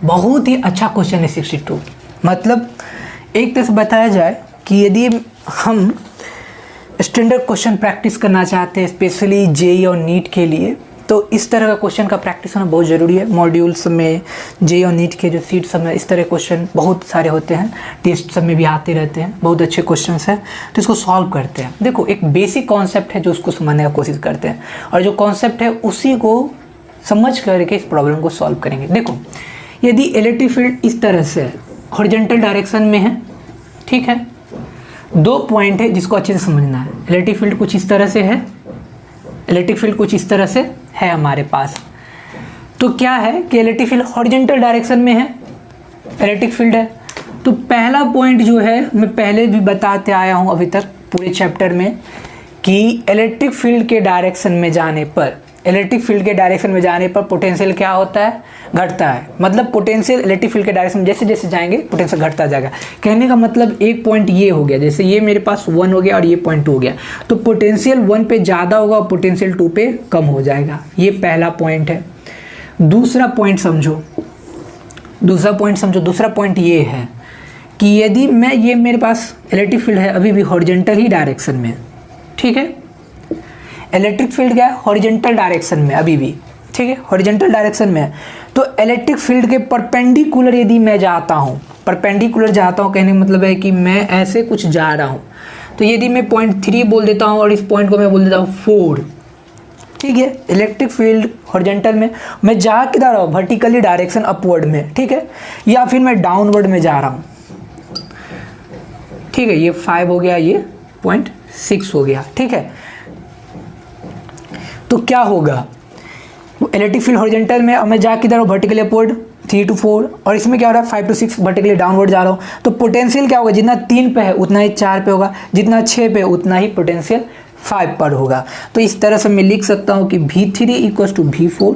बहुत ही अच्छा क्वेश्चन है 62। मतलब एक तरह से बताया जाए कि यदि हम स्टैंडर्ड क्वेश्चन प्रैक्टिस करना चाहते हैं स्पेशली जेईई और नीट के लिए, तो इस तरह का क्वेश्चन का प्रैक्टिस होना बहुत ज़रूरी है। मॉड्यूल्स में जेईई और नीट के जो सीट सब में इस तरह क्वेश्चन बहुत सारे होते हैं, टेस्ट सब में भी आते रहते हैं, बहुत अच्छे क्वेश्चन हैं, तो इसको सॉल्व करते हैं। देखो एक बेसिक कॉन्सेप्ट है जो उसको समझने का कोशिश करते हैं, और जो कॉन्सेप्ट है उसी को समझ करके इस प्रॉब्लम को सॉल्व करेंगे। देखो यदि इलेक्ट्रिक फील्ड इस तरह से हॉरिजॉन्टल डायरेक्शन में है, ठीक है, दो पॉइंट है जिसको अच्छे से समझना है। इलेक्ट्रिक फील्ड कुछ इस तरह से है, इलेक्ट्रिक फील्ड कुछ इस तरह से है हमारे पास। तो क्या है कि इलेक्ट्रिक फील्ड हॉरिजॉन्टल डायरेक्शन में है, इलेक्ट्रिक फील्ड है। तो पहला पॉइंट जो है मैं पहले भी बताते आया हूं अभी तक पूरे चैप्टर में कि इलेक्ट्रिक फील्ड के डायरेक्शन में जाने पर, इलेक्ट्रिक फील्ड के डायरेक्शन में जाने पर पोटेंशियल क्या होता है, घटता है। मतलब पोटेंशियल इलेक्ट्रिक फील्ड के डायरेक्शन में जैसे जैसे जाएंगे पोटेंशियल घटता जाएगा। कहने का मतलब एक पॉइंट ये हो गया, जैसे ये मेरे पास 1 हो गया और ये पॉइंट 2 हो गया, तो पोटेंशियल 1 पे ज़्यादा होगा और पोटेंशियल 2 पे कम हो जाएगा। ये पहला पॉइंट है। दूसरा पॉइंट समझो, दूसरा पॉइंट ये है कि यदि मैं ये मेरे पास इलेक्ट्रिक फील्ड है अभी भी हॉरिजॉन्टल ही डायरेक्शन में, ठीक है, इलेक्ट्रिक फील्ड क्या है हॉरिजॉन्टल डायरेक्शन में अभी भी, ठीक है, हॉरिजॉन्टल डायरेक्शन में है। तो इलेक्ट्रिक फील्ड के परपेंडिकुलर यदि मैं जाता हूँ, परपेंडिकुलर जाता हूँ कहने का मतलब है कि मैं ऐसे कुछ जा रहा हूँ, तो यदि मैं पॉइंट 3 बोल देता हूँ और इस पॉइंट को मैं बोल देता हूँ 4, ठीक है, इलेक्ट्रिक फील्ड हॉरिजॉन्टल में मैं जा किधर रहा हूँ, वर्टिकली डायरेक्शन अपवर्ड में, ठीक है, या फिर मैं डाउनवर्ड में जा रहा हूँ, ठीक है, ये 5 हो गया, ये 0.6 हो गया, ठीक है। तो क्या होगा, इलेक्ट्रिक फील्ड हॉरिजॉन्टल में, अब मैं जा किधर हूँ, वर्टिकली अपवर्ड 3 to 4, और इसमें क्या हो रहा है 5 to 6 वर्टिकली डाउनवर्ड जा रहा हूँ। तो पोटेंशियल क्या होगा, जितना 3 पे है उतना ही 4 पे होगा, जितना 6 पे उतना ही पोटेंशियल 5 पर होगा। तो इस तरह से मैं लिख सकता हूँ कि V3 equals to V4,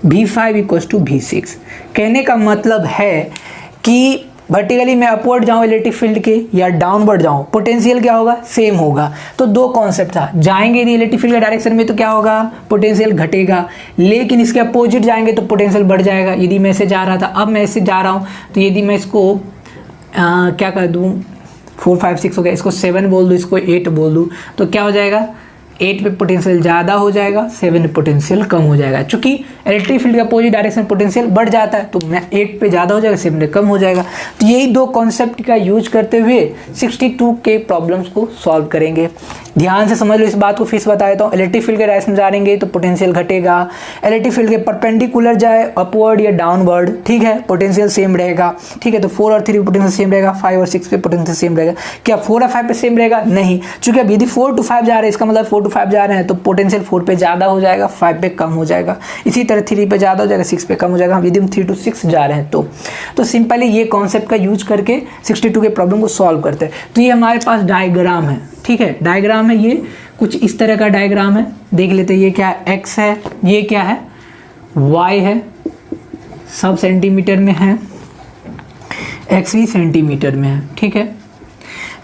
V5 equals to V6। कहने का मतलब है कि वर्टिकली मैं अपवर्ड जाऊँ इलेक्ट्रिक फील्ड के या डाउनवर्ड जाऊँ, पोटेंशियल क्या होगा, सेम होगा। तो दो कॉन्सेप्ट था, जाएंगे यदि इलेक्ट्रिक फील्ड के डायरेक्शन में तो क्या होगा, पोटेंशियल घटेगा, लेकिन इसके अपोजिट जाएंगे तो पोटेंशियल बढ़ जाएगा। यदि मैं ऐसे जा रहा था, अब मैं ऐसे जा रहा हूँ, तो यदि मैं इसको क्या कर दूँ, 4 5 6 हो गया, इसको 7 बोल दूँ, इसको 8 बोल दूँ, तो क्या हो जाएगा, 8 पे पोटेंशियल ज़्यादा हो जाएगा, 7 पे पोटेंशियल कम हो जाएगा। चूंकि इलेक्ट्रिक फील्ड का अपोजिट डायरेक्शन पोटेंशियल बढ़ जाता है, तो मैं 8 पे ज़्यादा हो जाएगा, 7 पे कम हो जाएगा। तो यही दो कॉन्सेप्ट का यूज करते हुए 62 के प्रॉब्लम्स को सॉल्व करेंगे। ध्यान से समझ लो इस बात को, फिर से बता देता हूँ। इलेक्ट्रिक फील्ड के डायरेक्शन में जाएंगे तो पोटेंशियल घटेगा, इलेक्ट्रिक फील्ड के परपेंडिकुलर जाए अपवर्ड या डाउनवर्ड, ठीक है, पोटेंशियल सेम रहेगा, ठीक है। तो 4 और 3 पे पोटेंशियल सेम रहेगा, 5 और 6 पे पोटेंशियल सेम रहेगा। क्या 4 और 5 पे सेम रहेगा, नहीं, चूंकि अब यदि 4 to 5 जा रहे हैं, इसका मतलब 4 to 5 जा रहे हैं, तो पोटेंशियल 4 पे ज़्यादा हो जाएगा, 5 पे कम हो जाएगा। इसी तरह 3 पे ज़्यादा हो जाएगा, 6 पे कम हो जाएगा। यदि हम 3 to 6 जा रहे हैं तो सिंपली ये कॉन्सेप्ट का यूज करके 62 के प्रॉब्लम को सॉल्व करते हैं। तो ये हमारे पास डायग्राम है, ठीक है, डायग्राम है, ये कुछ इस तरह का डायग्राम है। देख लेते हैं, ये क्या है, x है, ये क्या है, y है, सब सेंटीमीटर में है, x भी सेंटीमीटर में है, ठीक है।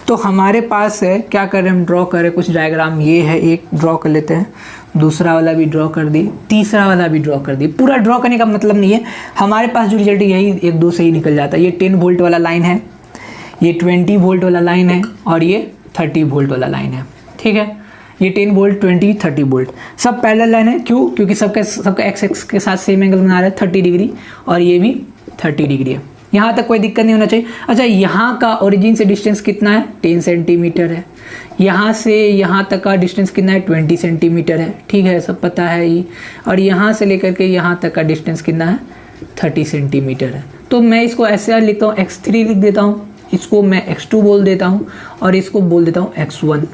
तो हमारे पास है, क्या कर रहे हैं हम, ड्रॉ कर रहे हैं कुछ डायग्राम। ये है, एक ड्रॉ कर लेते हैं, दूसरा वाला भी ड्रॉ कर दी, तीसरा वाला भी ड्रॉ कर दी। पूरा ड्रॉ करने का मतलब नहीं है, हमारे पास जो रिजल्ट यही 1 2 से ही निकल जाता है। ये 10 वोल्ट वाला लाइन है, ये 20 वोल्ट वाला लाइन है, और ये 30 वोल्ट वाला लाइन है, ठीक है। ये 10 वोल्ट 20 30 वोल्ट सब पैरेलल लाइन है। क्यों, क्योंकि सबका एक्स एक्स के साथ सेम एंगल बना रहा है 30 डिग्री, और ये भी 30 डिग्री है। यहाँ तक कोई दिक्कत नहीं होना चाहिए। अच्छा, यहाँ का ओरिजिन से डिस्टेंस कितना है, 10 सेंटीमीटर है। यहाँ से यहाँ तक का डिस्टेंस कितना है, 20 सेंटीमीटर है, ठीक है, सब पता है ही। और यहाँ से लेकर के यहाँ तक का डिस्टेंस कितना है, 30 सेंटीमीटर है। तो मैं इसको ऐसे लिखता हूँ, x3 लिख देता हूँ, इसको मैं x2 बोल देता हूँ, और इसको बोल देता हूँ x1।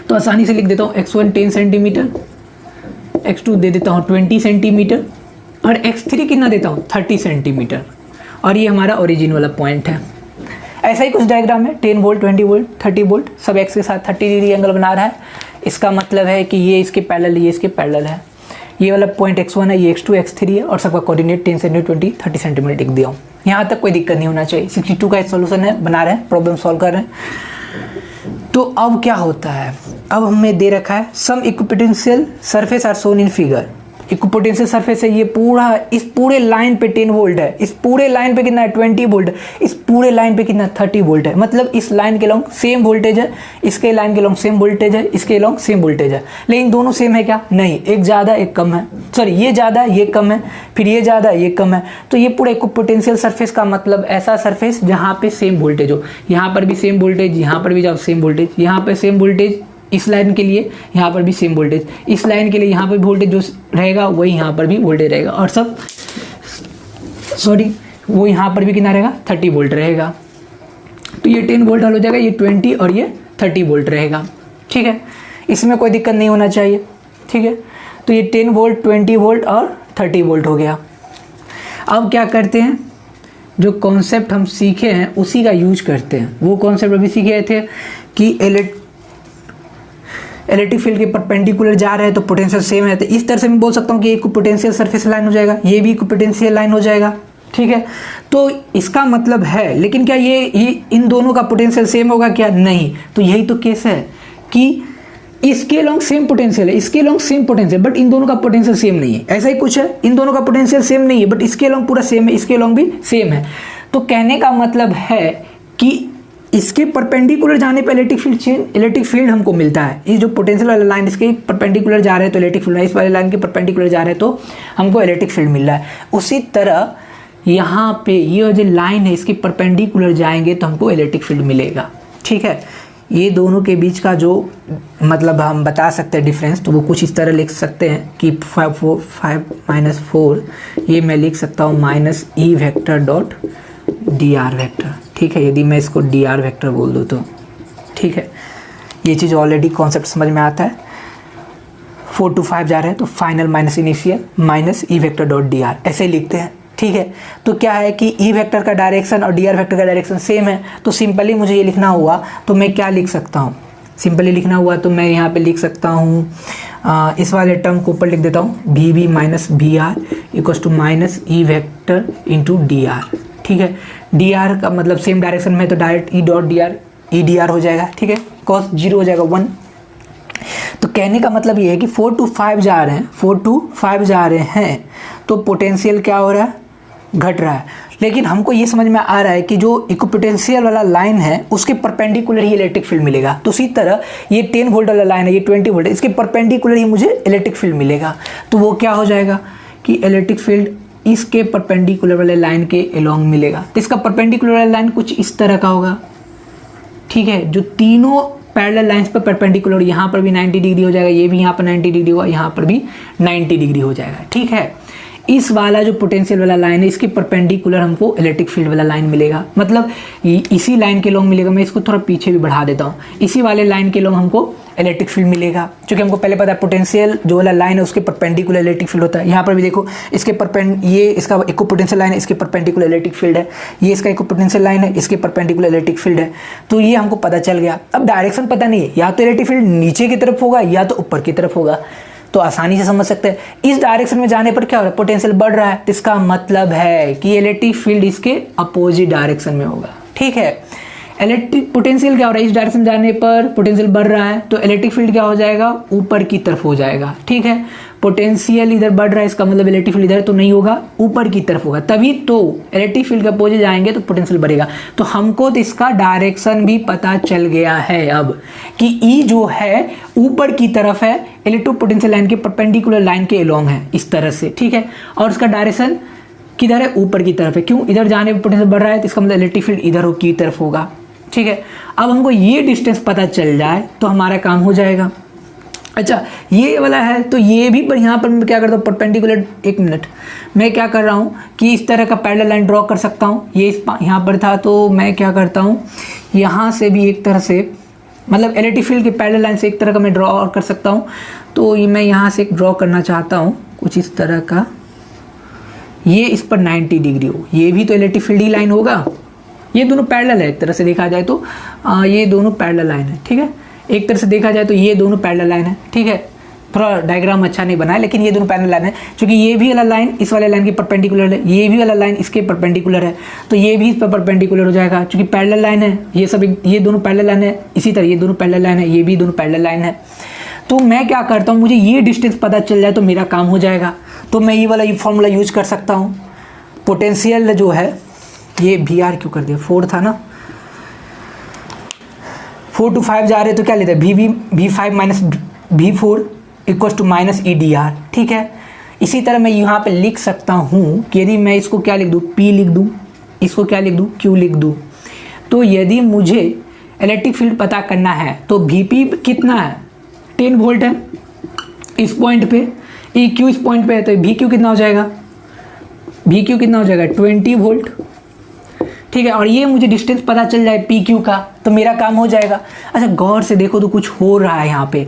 तो आसानी से लिख देता हूँ, x1 10 सेंटीमीटर, x2 दे देता हूँ 20 सेंटीमीटर, और x3 कितना देता हूँ, 30 सेंटीमीटर। और ये हमारा ओरिजिन वाला पॉइंट है। ऐसा ही कुछ डायग्राम है, 10 वोल्ट 20 वोल्ट 30 वोल्ट सब एक्स के साथ 30 डिग्री एंगल बना रहा है। इसका मतलब है कि ये इसके पैरेलल, ये इसके पैरेलल है। ये वाला पॉइंट x1 है, ये x2 x3 है, और सबका कोऑर्डिनेट 10 सेंटीमीटर 20 30 सेंटीमीटर लिख दिया हूँ। यहाँ तक कोई दिक्कत नहीं होना चाहिए। 62 का एक सोल्यूशन है, बना रहे हैं, प्रॉब्लम सॉल्व कर रहे हैं। तो अब क्या होता है, अब हमें दे रखा है some equipotential surface are shown in figure, equipotential surface है, ये पूरा इस पूरे लाइन पे 10 वोल्ट है, इस पूरे लाइन पे कितना है 20 वोल्ट, इस पूरे लाइन पे कितना 30 वोल्ट है। मतलब इस लाइन के लॉन्ग सेम वोल्टेज है, इसके लाइन के लॉन्ग सेम वोल्टेज है, इसके लॉन्ग सेम वोल्टेज है। लेकिन दोनों सेम है क्या? नहीं, एक ज़्यादा एक कम है, सॉरी ये ज़्यादा ये कम है, फिर ये ज़्यादा ये कम है। तो ये पूरा इक्विपोटेंशियल सरफेस का मतलब ऐसा सरफेस जहाँ पे सेम वोल्टेज हो, यहाँ पर भी सेम वोल्टेज, यहाँ पर भी जाओ सेम वोल्टेज, यहाँ पर सेम वोल्टेज इस लाइन के लिए, यहाँ पर भी सेम वोल्टेज, इस लाइन के लिए यहाँ पर वोल्टेज जो रहेगा वही यहाँ पर भी वोल्टेज रहेगा, और सब सॉरी वो यहाँ पर भी कितना रहेगा 30 वोल्ट रहेगा। तो ये 10 वोल्ट हल हो जाएगा, ये 20 और ये 30 वोल्ट रहेगा। ठीक है, इसमें कोई दिक्कत नहीं होना चाहिए। ठीक है, तो ये 10 वोल्ट 20 वोल्ट और 30 वोल्ट हो गया। अब क्या करते हैं, जो कॉन्सेप्ट हम सीखे हैं उसी का यूज करते हैं। वो कॉन्सेप्ट अभी सीखे थे कि इलेक्ट्रिक फील्ड के परपेंडिकुलर जा रहे हैं तो पोटेंशियल सेम है, तो इस तरह से मैं बोल सकता हूँ कि एक पोटेंशियल सरफेस लाइन हो जाएगा, ये भी पोटेंशियल लाइन हो जाएगा। ठीक है, तो इसका मतलब है, लेकिन क्या ये इन दोनों का पोटेंशियल सेम होगा क्या? नहीं। तो यही तो केस है कि इसके लॉन्ग सेम पोटेंशियल है, इसके long same potential, but in दोनों का पोटेंशियल सेम नहीं है। ऐसा ही कुछ है, इन दोनों का पोटेंशियल सेम नहीं है बट इसके लॉन्ग पूरा सेम है, इसके लॉन्ग भी सेम है। तो कहने का मतलब है कि इसके परपेंडिकुलर जाने पर इलेक्ट्रिक फील्ड हमको मिलता है। ये जो पोटेंशियल वाला लाइन इसके परपेंडिकुलर जा रहे हैं तो इलेक्ट्रिक फील्ड, इस वाले लाइन के परपेंडिकुलर जा रहे हैं तो हमको इलेक्ट्रिक फील्ड मिल रहा है। उसी तरह यहाँ पे ये जो लाइन है इसके परपेंडिकुलर जाएंगे तो हमको इलेक्ट्रिक फील्ड मिलेगा। ठीक है, ये दोनों के बीच का जो मतलब हम बता सकते हैं डिफरेंस, तो वो कुछ इस तरह लिख सकते हैं कि 5 - 4 ये मैं लिख सकता हूँ minus E vector dot D R vector. ठीक है, यदि मैं इसको डी आर वेक्टर बोल दूँ तो ठीक है, ये चीज़ ऑलरेडी कॉन्सेप्ट समझ में आता है। 4 to 5 जा रहे हैं तो final minus initial minus E vector dot D are, ऐसे लिखते हैं। ठीक है, तो क्या है कि ई वेक्टर का डायरेक्शन और डी आर वेक्टर का डायरेक्शन सेम है, तो सिंपली मुझे ये लिखना हुआ तो मैं क्या लिख सकता हूँ, सिंपली लिखना हुआ तो मैं यहाँ पे लिख सकता हूँ इस वाले टर्म को ऊपर लिख देता हूँ, V B minus V R equals to minus E vector into D R. ठीक है, डी आर का मतलब सेम डायरेक्शन में तो direct E dot D R E D R हो जाएगा। ठीक है, कॉस 0 हो जाएगा 1। तो कहने का मतलब ये है कि 4 to 5 जा रहे हैं, 4 to 5 जा रहे हैं तो पोटेंशियल क्या हो रहा है, घट रहा है। लेकिन हमको ये समझ में आ रहा है कि जो इक्विपोटेंशियल वाला लाइन है उसके परपेंडिकुलर ही इलेक्ट्रिक फील्ड मिलेगा। तो उसी तरह ये 10 वोल्ट वाला लाइन है, ये 20 वोल्ट है, इसके परपेंडिकुलर ही मुझे इलेक्ट्रिक फील्ड मिलेगा। तो वो क्या हो जाएगा कि इलेक्ट्रिक फील्ड इसके परपेंडिकुलर वाले लाइन के अलोंग मिलेगा। तो इसका परपेंडिकुलर वाला लाइन कुछ इस तरह का होगा। ठीक है, जो तीनों पैरेलल लाइंस पर परपेंडिकुलर, यहाँ पर भी 90 डिग्री हो जाएगा, ये भी यहाँ पर 90 डिग्री होगा, यहाँ पर भी 90 डिग्री हो जाएगा। ठीक है, इस वाला जो पोटेंशियल वाला लाइन है इसके परपेंडिकुलर हमको इलेक्ट्रिक फील्ड वाला लाइन मिलेगा। मतलब इसी लाइन के लॉन्ग मिलेगा, मैं इसको थोड़ा पीछे भी बढ़ा देता हूँ, इसी वाले लाइन के लॉन्ग हमको इलेक्ट्रिक फील्ड मिलेगा। क्योंकि हमको पहले पता है पोटेंशियल जो वाला लाइन है उसके परपेंडिकुलर इलेक्ट्रिक फील्ड होता है। यहाँ पर भी देखो इसके ये इसका इक्विपोटेंशियल लाइन है, इसके परपेंडिकुलर इलेक्ट्रिक फील्ड है, ये इसका इक्विपोटेंशियल लाइन है, इसके परपेंडिकुलर इलेक्ट्रिक फील्ड है। तो ये हमको पता चल गया। अब डायरेक्शन पता नहीं है, या तो इलेक्ट्रिक फील्ड नीचे की तरफ होगा या तो ऊपर की तरफ होगा, तो आसानी से समझ सकते हैं। इस डायरेक्शन में जाने पर क्या हो रहा है, पोटेंशियल बढ़ रहा है, तो इसका मतलब है कि इलेक्ट्रिक फील्ड इसके अपोजिट डायरेक्शन में होगा। ठीक है, इलेक्ट्रिक पोटेंशियल क्या हो रहा है, इस डायरेक्शन जाने पर पोटेंशियल बढ़ रहा है तो इलेक्ट्रिक फील्ड क्या हो जाएगा, ऊपर की तरफ हो जाएगा। ठीक है, पोटेंशियल इधर बढ़ रहा है, इसका मतलब इलेक्ट्रिक फील्ड इधर तो नहीं होगा, ऊपर की तरफ होगा, तभी तो इलेक्ट्रिक फील्ड के अपोजिट जाएंगे तो पोटेंशियल बढ़ेगा। तो हमको तो इसका डायरेक्शन भी पता चल गया है अब कि ई जो है ऊपर की तरफ है, इलेक्ट्रिक पोटेंशियल लाइन के परपेंडिकुलर लाइन के अलोंग है इस तरह से। ठीक है, और उसका डायरेक्शन किधर है, ऊपर की तरफ है। क्यों, इधर जाने पर पोटेंशियल बढ़ रहा है तो इसका मतलब इलेक्ट्रिक फील्ड इधर की तरफ होगा। ठीक है, अब हमको ये डिस्टेंस पता चल जाए तो हमारा काम हो जाएगा। अच्छा, ये वाला है तो ये भी, पर यहाँ पर मैं क्या करता हूँ परपेंडिकुलर, एक मिनट, मैं क्या कर रहा हूँ कि इस तरह का पैरेलल लाइन ड्रॉ कर सकता हूँ। ये यहाँ पर था तो मैं क्या करता हूँ, यहाँ से भी एक तरह से मतलब इलेक्ट्रिक फील्ड के पैरेलल लाइन से एक तरह का मैं ड्रॉ कर सकता हूँ। तो ये मैं यहाँ से एक ड्रॉ करना चाहता हूँ कुछ इस तरह का, ये इस पर 90 डिग्री हो, ये भी तो इलेक्ट्रिक फील्ड ही लाइन होगा। ये दोनों पैरेलल है, एक तरह से देखा जाए तो ये दोनों पैरेलल लाइन है। ठीक है, एक तरह से देखा जाए तो ये दोनों पैरेलल लाइन है। ठीक है, थोड़ा डायग्राम अच्छा नहीं बना है लेकिन ये दोनों पैरेलल लाइन है, क्योंकि ये भी वाला लाइन इस वाले लाइन के परपेंडिकुलर है, ये भी वाला लाइन इसके परपेंडिकुलर है, तो ये भी इस पर परपेंडिकुलर हो जाएगा क्योंकि पैरेलल लाइन है। ये सब ये दोनों पैरेलल लाइन है, इसी तरह ये दोनों पैरेलल लाइन है, ये भी दोनों पैरेलल लाइन है। तो मैं क्या करता हूँ, मुझे ये डिस्टेंस पता चल जाए तो मेरा काम हो जाएगा। तो मैं ये वाला फॉर्मूला यूज कर सकता हूँ। पोटेंशियल जो है, ये वी आर क्यों कर दिया, 4 था ना, 4 to 5 जा रहे तो क्या लेते हैं, V5 minus V4 equal to minus EDR। ठीक है, इसी तरह मैं यहाँ पे लिख सकता हूँ कि यदि मैं इसको क्या लिख दूँ, P लिख दूँ, इसको क्या लिख दूँ, Q लिख दूँ। तो यदि मुझे इलेक्ट्रिक फील्ड पता करना है तो VP कितना है, 10 वोल्ट है इस पॉइंट पे, EQ इस पॉइंट पे है, तो VQ कितना हो जाएगा, VQ कितना हो जाएगा 20 वोल्ट। ठीक है, और ये मुझे डिस्टेंस पता चल जाए PQ का तो मेरा काम हो जाएगा। अच्छा गौर से देखो तो कुछ हो रहा है यहाँ पे,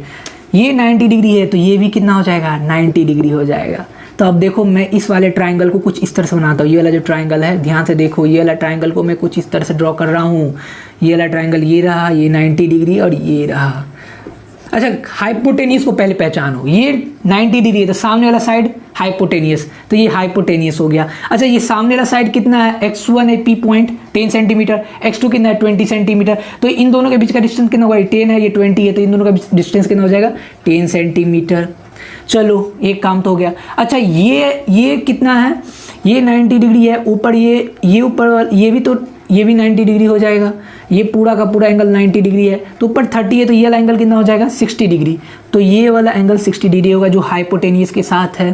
ये 90 डिग्री है तो ये भी कितना हो जाएगा, 90 डिग्री हो जाएगा। तो अब देखो मैं इस वाले ट्राइंगल को कुछ इस तरह से बनाता हूँ। ये वाला जो ट्राइंगल है, ध्यान से देखो, ये वाला ट्राइंगल को मैं कुछ इस तरह से ड्रॉ कर रहा हूँ। ये वाला ट्राइंगल ये रहा, ये 90 डिग्री और ये रहा। अच्छा हाइपोटेनियस को पहले पहचानो, ये 90 डिग्री है तो सामने वाला साइड हाइपोटेनियस, तो ये हाइपोटेनियस हो गया। अच्छा ये सामने वाला साइड कितना है, x1 है P पॉइंट 10 सेंटीमीटर, x2 कितना है 20 सेंटीमीटर। तो इन दोनों के बीच का डिस्टेंस कितना होगा, 10 है ये 20 है, तो इन दोनों का डिस्टेंस कितना हो जाएगा 10 सेंटीमीटर। चलो एक काम तो हो गया। अच्छा ये कितना है, ये 90 डिग्री है, ऊपर ये ऊपर ये भी 90 डिग्री हो जाएगा, ये पूरा का पूरा एंगल 90 डिग्री है, तो ऊपर 30 है तो ये वाला एंगल कितना हो जाएगा 60 डिग्री। तो ये वाला एंगल 60 डिग्री होगा जो हाइपोटेनियस के साथ है।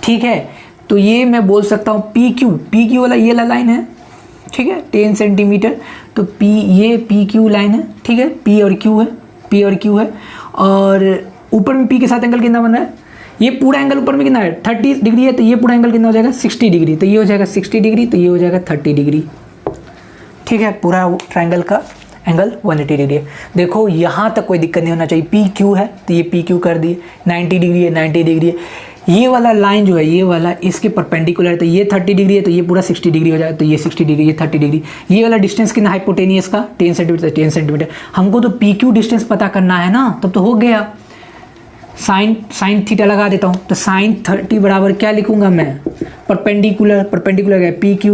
ठीक है, तो ये मैं बोल सकता हूँ PQ वाला ये वाला लाइन है, ठीक है 10 सेंटीमीटर, तो ये PQ लाइन है। ठीक है, P और Q है, और ऊपर में P के साथ एंगल कितना बन रहा है, ये पूरा एंगल ऊपर में कितना है 30 डिग्री है, तो ये पूरा एंगल कितना हो जाएगा 60 डिग्री, तो ये हो जाएगा 60 डिग्री, तो ये हो जाएगा 30 डिग्री। ठीक है, पूरा ट्रायंगल का एंगल 180 डिग्री है। देखो यहाँ तक कोई दिक्कत नहीं होना चाहिए, PQ है तो ये PQ कर दिए, 90 डिग्री है 90 डिग्री है। ये वाला लाइन जो है, ये वाला इसके परपेंडिकुलर है, तो ये 30 डिग्री है तो ये पूरा 60 डिग्री हो जाएगा, तो ये 60 डिग्री, ये 30 डिग्री। ये वाला डिस्टेंस कितना हाइपोटेनियस का 10 सेंटीमीटर, 10 सेंटीमीटर। हमको तो PQ डिस्टेंस पता करना है ना, तब तो हो गया। साइन थीटा लगा देता हूँ, तो साइन 30 बराबर क्या लिखूंगा मैं, परपेंडिकुलर है PQ,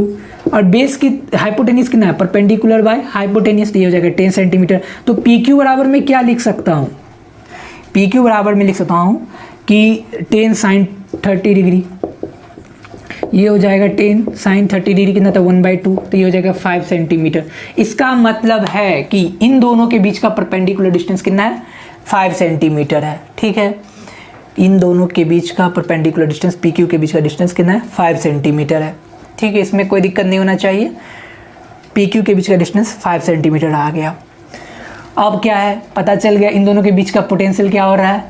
और बेस की हाइपोटेनियस कितना है, परपेंडिकुलर बाय हाइपोटेनियस, तो ये हो जाएगा 10 सेंटीमीटर। तो PQ बराबर में क्या लिख सकता हूँ, PQ बराबर में लिख सकता हूँ कि 10 साइन 30 डिग्री, ये हो जाएगा 10 साइन 30 डिग्री कितना था 1/2, तो ये हो जाएगा 5 सेंटीमीटर। इसका मतलब है कि इन दोनों के बीच का परपेंडिकुलर डिस्टेंस कितना है 5 सेंटीमीटर है। ठीक है, इन दोनों के बीच का परपेंडिकुलर डिस्टेंस PQ के बीच का डिस्टेंस कितना है 5 सेंटीमीटर है। ठीक है, इसमें कोई दिक्कत नहीं होना चाहिए, PQ के बीच का डिस्टेंस 5 सेंटीमीटर आ गया। अब क्या है, पता चल गया इन दोनों के बीच का पोटेंशियल क्या हो रहा है,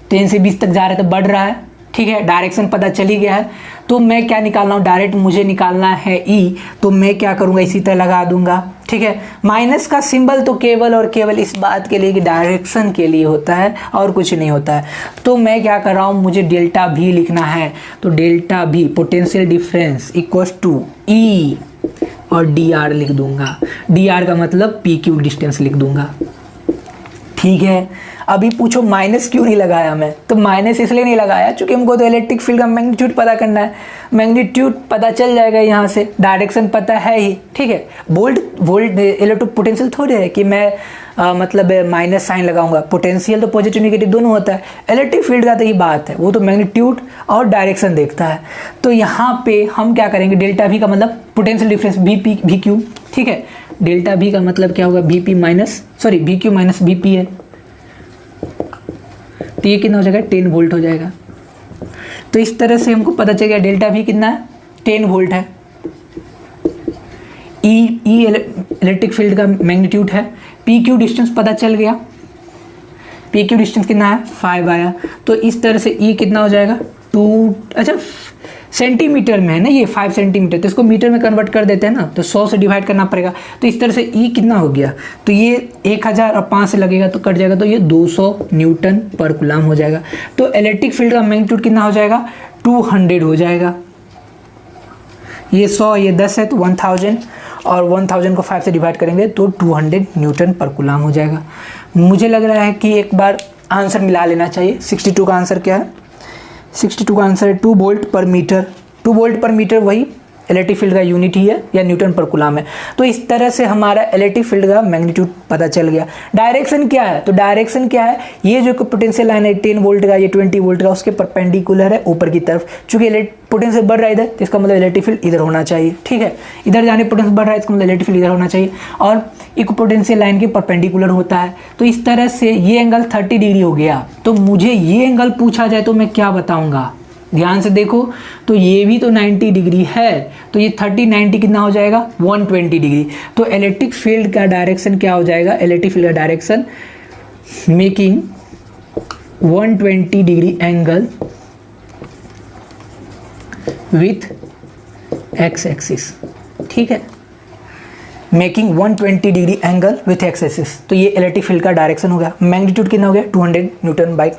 10 से 20 तक जा रहा है तो बढ़ रहा है। ठीक है, डायरेक्शन पता चली गया है, तो मैं क्या निकालना हूँ, डायरेक्ट मुझे निकालना है E, तो मैं क्या करूँगा इसी तरह लगा दूंगा। ठीक है, माइनस का सिंबल तो केवल और केवल इस बात के लिए कि डायरेक्शन के लिए होता है और कुछ नहीं होता है। तो मैं क्या कर रहा हूँ, मुझे डेल्टा V लिखना है, तो delta V potential difference equals to E और DR लिख दूंगा, DR का मतलब PQ डिस्टेंस लिख दूंगा। ठीक है, अभी पूछो माइनस क्यों नहीं लगाया मैं, तो माइनस इसलिए नहीं लगाया क्योंकि हमको तो इलेक्ट्रिक फील्ड का मैग्नीट्यूड पता करना है। मैग्नीट्यूड पता चल जाएगा यहाँ से, डायरेक्शन पता है ही। ठीक है, वोल्ट इलेक्ट्रिक पोटेंशियल थोड़े है कि मैं मतलब माइनस साइन लगाऊंगा, पोटेंशियल तो पॉजिटिव नेगेटिव दोनों होता है। इलेक्ट्रिक फील्ड का तो ये बात है, वो तो मैग्नीट्यूड और डायरेक्शन देखता है। तो यहाँ पे हम क्या करेंगे, डेल्टा V का मतलब पोटेंशियल डिफरेंस VQ। ठीक है, डेल्टा V का मतलब क्या होगा, VQ माइनस VP है, तो ये कितना हो जाएगा 10 वोल्ट हो जाएगा। तो इस तरह से हमको पता चल गया डेल्टा V कितना है 10 वोल्ट है। E इलेक्ट्रिक फील्ड का मैग्नीट्यूड है, PQ डिस्टेंस पता चल गया, PQ डिस्टेंस कितना है 5 आया। तो इस तरह से E कितना हो जाएगा 2, अच्छा सेंटीमीटर में है ना ये 5 सेंटीमीटर, तो इसको मीटर में कन्वर्ट कर देते हैं ना, तो 100 से डिवाइड करना पड़ेगा। तो इस तरह से E कितना हो गया, तो ये 1000 और 5 से लगेगा तो कट जाएगा, तो ये 200 न्यूटन पर कूलम हो जाएगा। तो इलेक्ट्रिक फील्ड का मैग्नीट्यूड कितना हो जाएगा 200 हो जाएगा। ये 100 ये 10 है तो 1000, और 1000 को 5 से डिवाइड करेंगे तो 200 न्यूटन पर कूलम हो जाएगा। मुझे लग रहा है कि एक बार आंसर मिला लेना चाहिए। 62 का आंसर क्या है, 62 का आंसर है 2 वोल्ट पर मीटर। 2 वोल्ट पर मीटर वही इलेक्ट्रिक फील्ड का यूनिट ही है या न्यूटन पर कूलम है। तो इस तरह से हमारा इलेक्ट्रिक फील्ड का मैग्नीट्यूड पता चल गया। डायरेक्शन क्या है, तो डायरेक्शन क्या है, ये जो पोटेंशियल लाइन है 10 वोल्ट का, ये 20 वोल्ट का, उसके परपेंडिकुलर है ऊपर की तरफ। चूंकि पोटेंशियल बढ़ रहा है इधर, तो इसका मतलब इलेक्ट्रिक फील्ड इधर होना चाहिए। ठीक है, इधर जाने पोटेंशियल बढ़ रहा है, इसका मतलब इलेक्ट्रिक फील्ड इधर होना चाहिए, और इक्विपोटेंशियल लाइन के परपेंडिकुलर होता है। तो इस तरह से ये एंगल 30 डिग्री हो गया। तो मुझे ये एंगल पूछा जाए तो मैं क्या बताऊंगा, ध्यान से देखो, तो ये भी तो 90 डिग्री है, तो ये 30 90 कितना हो जाएगा 120 डिग्री। तो इलेक्ट्रिक फील्ड का डायरेक्शन क्या हो जाएगा, इलेक्ट्रिक फील्ड का direction making 120 degree angle with x axis. ठीक है, making 120 degree angle with x axis. तो ये इलेक्ट्रिक फील्ड का डायरेक्शन हो गया। मैग्नीट्यूड कितना हो गया 200 न्यूटन बाई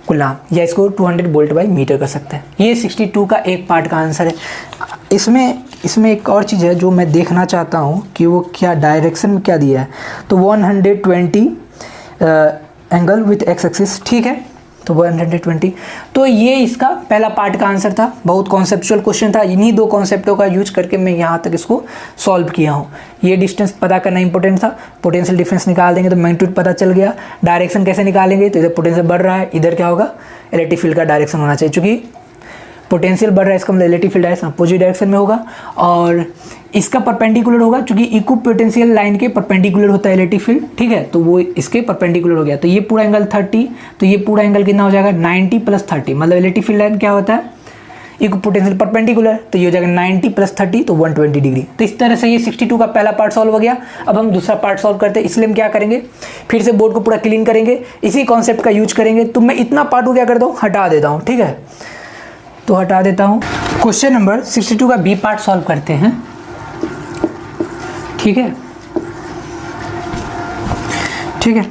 कूलम, या इसको 200 वोल्ट बाई मीटर कर सकते हैं। ये 62 का एक पार्ट का आंसर है। इसमें एक और चीज़ है जो मैं देखना चाहता हूँ कि वो क्या डायरेक्शन में क्या दिया है। तो 120 एंगल विथ एक्स एक्सिस, ठीक है, तो 120। तो ये इसका पहला पार्ट का आंसर था। बहुत कॉन्सेप्चुअल क्वेश्चन था, इन्हीं दो कॉन्सेप्टों का यूज करके मैं यहाँ तक इसको सॉल्व किया हूँ। ये डिस्टेंस पता करना इंपॉर्टेंट था। पोटेंशियल डिफरेंस निकाल देंगे तो मैग्नीट्यूड पता चल गया। डायरेक्शन कैसे निकालेंगे, तो इधर पोटेंशियल बढ़ रहा है, इधर क्या होगा इलेक्ट्रिक फील्ड का डायरेक्शन होना चाहिए। चूँकि पोटेंशियल बढ़ रहा है, इसका मतलब electric field direction opposite direction में होगा, और इसका परपेंडिकुलर होगा, क्योंकि इक्विपोटेंशियल लाइन के परपेंडिकुलर होता है इलेक्ट्रिक फील्ड। ठीक है, तो वो इसके परपेंडिकुलर हो गया। तो ये पूरा एंगल 30, तो ये पूरा एंगल कितना हो जाएगा 90 + 30, मतलब इलेक्ट्रिक फील्ड लाइन क्या होता है इक्विपोटेंशियल परपेंडिकुलर, तो ये हो जाएगा 90 + 30, तो 120 डिग्री। तो इस तरह से ये 62 का पहला पार्ट सॉल्व हो गया। अब हम दूसरा पार्ट सॉल्व करते हैं, इसलिए हम क्या करेंगे, फिर से बोर्ड को पूरा क्लीन करेंगे, इसी कॉन्सेप्ट का यूज करेंगे। तो मैं इतना पार्ट को क्या करता हूँ, हटा देता हूँ। ठीक है, तो हटा देता हूँ। क्वेश्चन नंबर 62 का बी पार्ट सॉल्व करते हैं। ठीक है, ठीक है,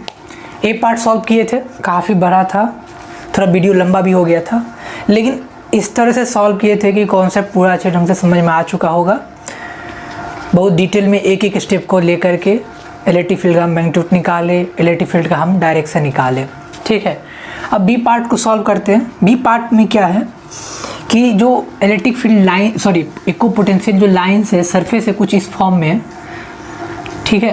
ए पार्ट सॉल्व किए थे, काफ़ी बड़ा था, थोड़ा वीडियो लंबा भी हो गया था, लेकिन इस तरह से सॉल्व किए थे कि कॉन्सेप्ट पूरा अच्छे ढंग से समझ में आ चुका होगा। बहुत डिटेल में एक एक स्टेप को लेकर के इलेक्ट्रिक फील्ड का हम मैग्नीट्यूड निकाले, इलेक्ट्रिक फील्ड का हम डायरेक्शन निकाले। ठीक है, अब बी पार्ट को सॉल्व करते हैं। बी पार्ट में क्या है कि जो electric field line, sorry equipotential जो लाइन्स है सरफेस है कुछ इस फॉर्म में है। ठीक है,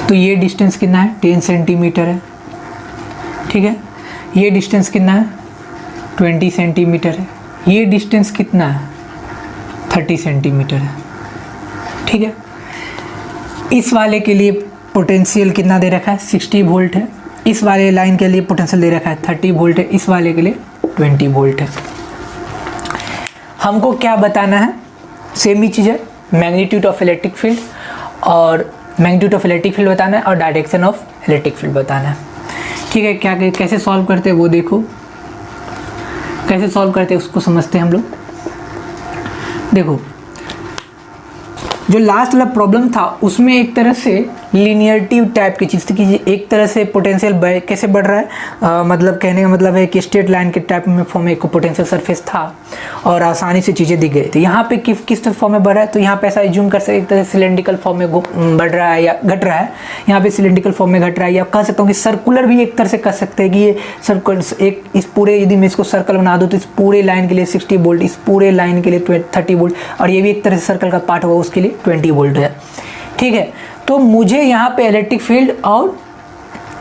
तो ये डिस्टेंस कितना है 10 सेंटीमीटर है। ठीक है, ये डिस्टेंस कितना है 20 सेंटीमीटर है। ये डिस्टेंस कितना है 30 सेंटीमीटर है। ठीक है, इस वाले के लिए पोटेंशियल कितना दे रखा है 60 वोल्ट है। इस वाले लाइन के लिए पोटेंशियल दे रखा है 30 वोल्ट है। इस वाले के लिए 20 वोल्ट है। हमको क्या बताना है, सेम ही चीज़ है, मैग्नीट्यूड ऑफ इलेक्ट्रिक फील्ड और मैग्नीट्यूड ऑफ इलेक्ट्रिक फील्ड बताना है और डायरेक्शन ऑफ इलेक्ट्रिक फील्ड बताना है। ठीक है, क्या कैसे सॉल्व करते हैं वो देखो, कैसे सॉल्व करते हैं उसको समझते हैं हम लोग। देखो, जो लास्ट वाला प्रॉब्लम था उसमें एक तरह से लीनियरिटी टाइप की चीज़ थी कि एक तरह से पोटेंशियल कैसे बढ़ रहा है, मतलब कहने का मतलब है कि स्ट्रेट लाइन के टाइप में फॉर्म में एक पोटेंशियल सरफेस था और आसानी से चीज़ें दिख गई थी। यहाँ पे किस फॉर्म में बढ़ रहा है, तो यहाँ पे ऐसा एज्यूम कर सकते एक तरह से सिलेंड्रिकल फॉर्म में बढ़ रहा है या घट रहा है। यहाँ पे सिलेंड्रिकल फॉर्म में घट रहा है, या कह सकता हूँ कि सर्कुलर भी एक तरह से कर सकते हैं कि ये सर्कल एक इस पूरे, यदि मैं इसको सर्कल बना दूँ तो इस पूरे लाइन के लिए 60 वोल्ट, इस पूरे लाइन के लिए 30 वोल्ट, और ये भी एक तरह से सर्कल का पार्ट होगा उसके लिए 20 वोल्ट है। ठीक है, तो मुझे यहाँ पे इलेक्ट्रिक फील्ड और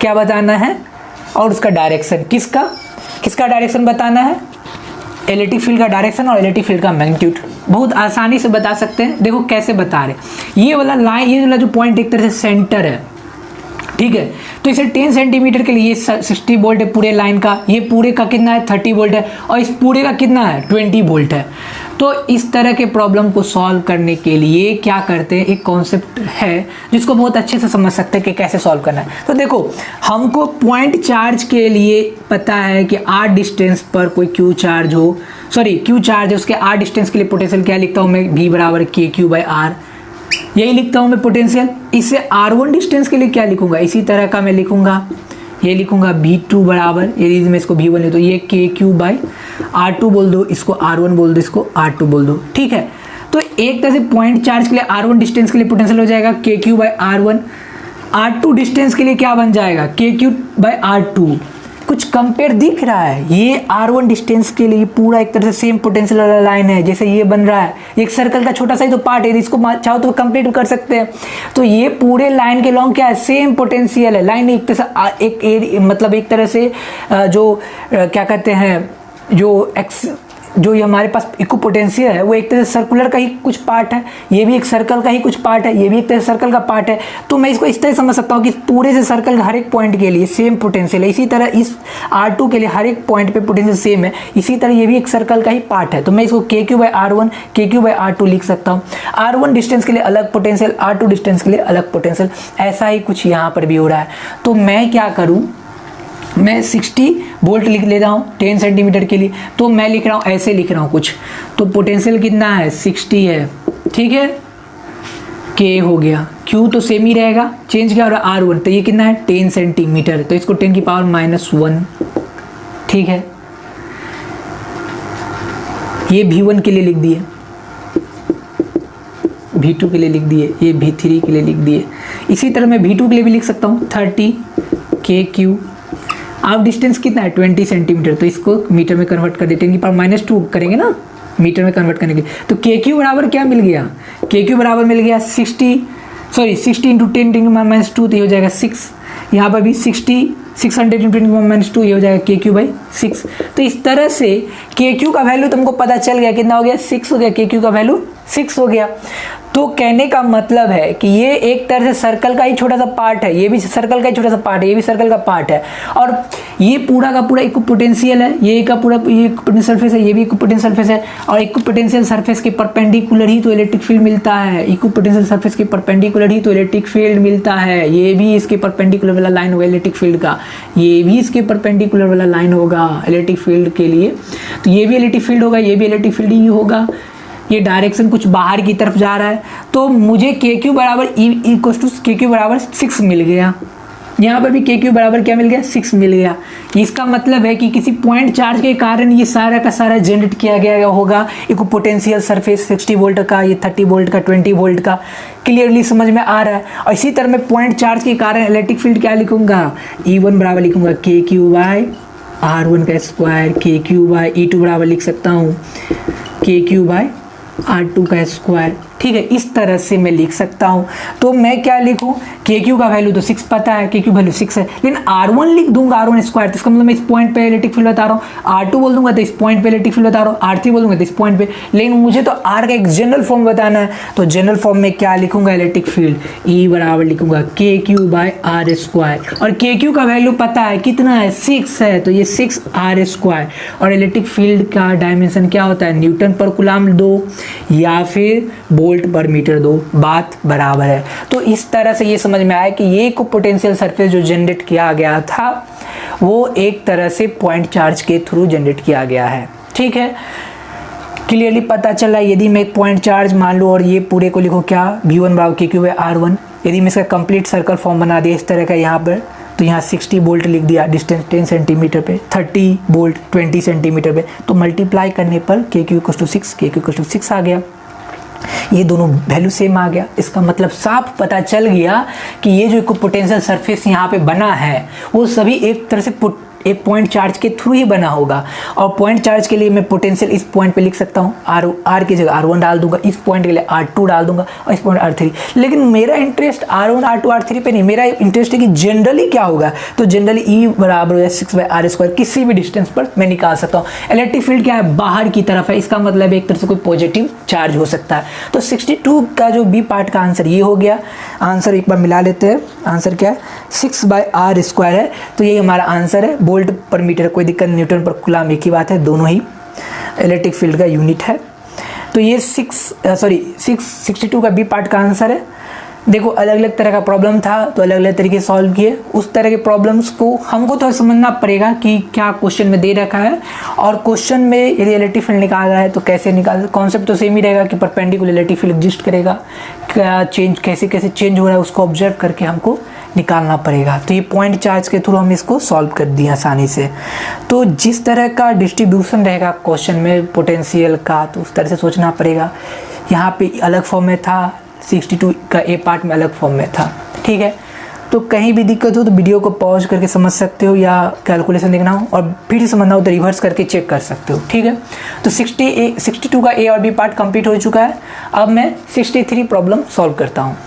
क्या बताना है, और उसका डायरेक्शन, किसका डायरेक्शन बताना है, इलेक्ट्रिक फील्ड का डायरेक्शन और इलेक्ट्रिक फील्ड का मैग्नीट्यूड। बहुत आसानी से बता सकते हैं। देखो कैसे बता रहे, ये वाला लाइन, ये वाला जो पॉइंट एक तरह से सेंटर है। ठीक है, तो इसे 10 सेंटीमीटर के लिए 60 वोल्ट है पूरे लाइन का, ये पूरे का कितना है 30 वोल्ट है, और इस पूरे का कितना है 20 वोल्ट है। तो इस तरह के प्रॉब्लम को सॉल्व करने के लिए क्या करते हैं, एक कॉन्सेप्ट है जिसको बहुत अच्छे से समझ सकते हैं कि कैसे सॉल्व करना है। तो देखो, हमको पॉइंट चार्ज के लिए पता है कि r डिस्टेंस पर कोई q चार्ज हो, सॉरी q चार्ज है, उसके r डिस्टेंस के लिए पोटेंशियल क्या लिखता हूँ मैं, v = kq/r, यही लिखता हूँ मैं पोटेंशियल। इससे r1 डिस्टेंस के लिए क्या लिखूंगा, इसी तरह का मैं लिखूंगा, ये लिखूंगा v2 बराबर, यदि मैं इसको v1 ले तो ये kq/r2 बोल दो, इसको r1 बोल दो, इसको r2 बोल दो। ठीक है, तो एक तरह से पॉइंट चार्ज के लिए r1 डिस्टेंस के लिए पोटेंशियल हो जाएगा kq/r1, r2 डिस्टेंस के लिए क्या बन जाएगा kq/r2, कुछ कंपेयर दिख रहा है। ये R1 डिस्टेंस के लिए पूरा एक तरह से सेम पोटेंशियल वाला लाइन है, जैसे ये बन रहा है, एक सर्कल का छोटा सा ही तो पार्ट है, इसको चाहो तो कंप्लीट कर सकते हैं। तो ये पूरे लाइन के लॉन्ग क्या है, सेम पोटेंशियल है। लाइन एक तरह से मतलब एक तरह से जो क्या कहते हैं, जो ये हमारे पास इक्व पोटेंशियल है वो एक तरह से सर्कुलर का ही कुछ पार्ट है, ये भी एक सर्कल का ही कुछ पार्ट है, ये भी एक तरह से सर्कल का पार्ट है। तो मैं इसको इस तरह समझ सकता हूँ कि पूरे से सर्कल का हर एक पॉइंट के लिए सेम पोटेंशियल है। इसी तरह इस R2 के लिए हर एक पॉइंट पे पोटेंशियल सेम है, इसी तरह ये भी एक सर्कल का ही पार्ट है। तो मैं इसको KQ/R1 KQ/R2 लिख सकता हूँ। R1 डिस्टेंस के लिए अलग पोटेंशियल, R2 डिस्टेंस के लिए अलग पोटेंशियल। ऐसा ही कुछ यहाँ पर भी हो रहा है। तो मैं क्या करूँ, मैं 60 वोल्ट लिख लेता हूँ 10 सेंटीमीटर के लिए। तो मैं लिख रहा हूँ, ऐसे लिख रहा हूँ कुछ, तो पोटेंशियल कितना है, 60 है, ठीक है। K हो गया, Q तो सेम ही रहेगा, चेंज क्या हो रहा है, R1, तो ये कितना है 10 सेंटीमीटर, तो इसको 10 की पावर -1, ठीक है। ये V1 के लिए लिख दिए, V2 के लिए लिख दिए, ये V3 के लिए लिख दिए। इसी तरह मैं V2 के लिए भी लिख सकता हूँ 30 KQ। अब डिस्टेंस कितना है 20 सेंटीमीटर, तो इसको मीटर में कन्वर्ट कर देते हैं, 10 की पावर -2 करेंगे ना मीटर में कन्वर्ट करने के लिए। तो KQ बराबर क्या मिल गया, KQ बराबर मिल गया 60 × 10 -2, तो ये हो जाएगा 6। यहाँ पर भी 600 × 10 -2, ये हो जाएगा KQ/6। तो इस तरह से KQ का वैल्यू तुमको पता चल गया, कितना हो गया, 6 हो गया, KQ का वैल्यू 6 हो गया। तो कहने का मतलब है कि ये एक तरह से सर्कल का ही छोटा सा पार्ट है, ये भी सर्कल का ही छोटा सा पार्ट है, ये भी सर्कल का पार्ट है, और ये पूरा का पूरा इक्विपोटेंशियल है, ये का पूरा ये इक्विपोटेंशियल सरफेस है, ये भी इक्विपोटेंशियल सरफेस है, और इक्विपोटेंशियल सरफेस के परपेंडिकुलर ही तो इलेक्ट्रिक फील्ड मिलता है। इक्विपोटेंशियल सरफेस के परपेंडिकुलर ही तो इलेक्ट्रिक फील्ड मिलता है। ये भी इसके परपेंडिकुलर वाला लाइन होगा इलेक्ट्रिक फील्ड का, ये भी इसके परपेंडिकुलर वाला लाइन होगा इलेक्ट्रिक फील्ड के लिए। तो ये भी इलेक्ट्रिक फील्ड होगा, ये भी इलेक्ट्रिक फील्ड ही होगा। ये डायरेक्शन कुछ बाहर की तरफ जा रहा है, तो मुझे KQ बराबर KQ बराबर 6 मिल गया। यहाँ पर भी KQ बराबर क्या मिल गया, 6 मिल गया। इसका मतलब है कि किसी पॉइंट चार्ज के कारण ये सारा का सारा जनरेट किया गया होगा इक्विपोटेंशियल सरफेस 60 वोल्ट का, ये 30 वोल्ट का, 20 वोल्ट का। क्लियरली समझ में आ रहा है। और इसी तरह मैं पॉइंट चार्ज के कारण इलेक्ट्रिक फील्ड क्या लिखूंगा, E1 बराबर लिखूंगा KQ/R1 का स्क्वायर, KQ/E2 बराबर लिख सकता हूँ KQ/R2 का स्क्वायर, ठीक है। इस तरह से मैं लिख सकता हूँ। तो मैं क्या लिखूँ, KQ का वैल्यू तो 6 पता है, KQ वैल्यू 6 है, लेकिन R1 लिख दूंगा R1 स्क्वायर, तो इसका मतलब मैं इस पॉइंट पे इलेक्ट्रिक फील्ड बता रहा हूँ। R2 बोल दूंगा तो इस पॉइंट पे इलेक्ट्रिक फील्ड बता रहा हूँ, R3 बोल दूंगा तो इस पॉइंट पे। लेकिन मुझे तो R का एक जनरल फॉर्म बताना है, तो जनरल फॉर्म में क्या लिखूंगा, इलेक्ट्रिक फील्ड E बराबर लिखूंगा KQ/R स्क्वायर, और KQ का वैल्यू पता है कितना है, 6 है, तो ये 6R स्क्वायर। और इलेक्ट्रिक फील्ड का डायमेंशन क्या होता है, न्यूटन पर कूलम 2 या फिर वोल्ट पर मीटर 2, बात बराबर है। तो इस तरह से ये समझ में आया कि ये को पोटेंशियल सरफेस जो जनरेट किया गया था वो एक तरह से पॉइंट चार्ज के थ्रू जनरेट किया गया है, ठीक है। क्लियरली पता चला। यदि मैं एक पॉइंट चार्ज मान लूँ और ये पूरे को लिखो क्या, V1 बराबर KQ/R1, यदि मैं इसका कंप्लीट सर्कल फॉर्म बना दिया इस तरह का यहाँ पर, तो यहाँ 60 वोल्ट लिख दिया, डिस्टेंस 10 सेंटीमीटर पे, 30 वोल्ट 20 सेंटीमीटर पे, तो मल्टीप्लाई करने पर KQ/6 आ गया। ये दोनों वैल्यू सेम आ गया। इसका मतलब साफ पता चल गया कि ये जो पोटेंशियल सरफेस यहाँ पे बना है वो सभी एक तरह से एक पॉइंट चार्ज के थ्रू ही बना होगा। और पॉइंट चार्ज के लिए मैं पोटेंशियल इस पॉइंट पे लिख सकता हूँ, R की जगह R1 डाल दूंगा, इस पॉइंट के लिए R2 डाल दूंगा, और इस पॉइंट R3। लेकिन मेरा इंटरेस्ट R1 R2 R3 पे नहीं, मेरा इंटरेस्ट है कि जनरली क्या होगा। तो जनरली E बराबर हो जाए 6/R स्क्वायर, किसी भी डिस्टेंस पर मैं निकाल सकता हूँ। इलेक्ट्रिक फील्ड क्या है, बाहर की तरफ है, इसका मतलब एक तरह से कोई पॉजिटिव चार्ज हो सकता है। तो 62 का जो B पार्ट का आंसर ये हो गया। आंसर एक बार मिला लेते हैं, आंसर क्या है, 6/R स्क्वायर है। तो ये हमारा आंसर है। वोल्ट पर मीटर कोई दिक्कत, न्यूटन पर कूलम एक ही बात है, दोनों ही इलेक्ट्रिक फील्ड का यूनिट है। तो ये 62 का B पार्ट का आंसर है। देखो अलग अलग तरह का प्रॉब्लम था तो अलग अलग तरीके सॉल्व किए। उस तरह के प्रॉब्लम्स को हमको तो समझना पड़ेगा कि क्या क्वेश्चन में दे रखा है, और क्वेश्चन में यदि इलेक्ट्रिक फील्ड निकाल रहा है तो कैसे निकाल, कॉन्सेप्ट तो सेम ही रहेगा कि परपेंडिकुलर इलेक्ट्रिक फील्ड एग्जिस्ट करेगा, क्या चेंज कैसे कैसे चेंज हो रहा है उसको ऑब्जर्व करके हमको निकालना पड़ेगा। तो ये पॉइंट चार्ज के थ्रू हम इसको सॉल्व कर दिए आसानी से। तो जिस तरह का डिस्ट्रीब्यूशन रहेगा क्वेश्चन में पोटेंशियल का, तो उस तरह से सोचना पड़ेगा। यहाँ पे अलग फॉर्म में था, 62 का A पार्ट में अलग फॉर्म में था, ठीक है। तो कहीं भी दिक्कत हो तो वीडियो को पॉज करके समझ सकते हो, या कैलकुलेशन देखना हो और फिर से समझना हो तो रिवर्स करके चेक कर सकते हो, ठीक है। तो 62 का ए और बी पार्ट कंप्लीट हो चुका है। अब मैं 63 प्रॉब्लम सॉल्व करता हूँ।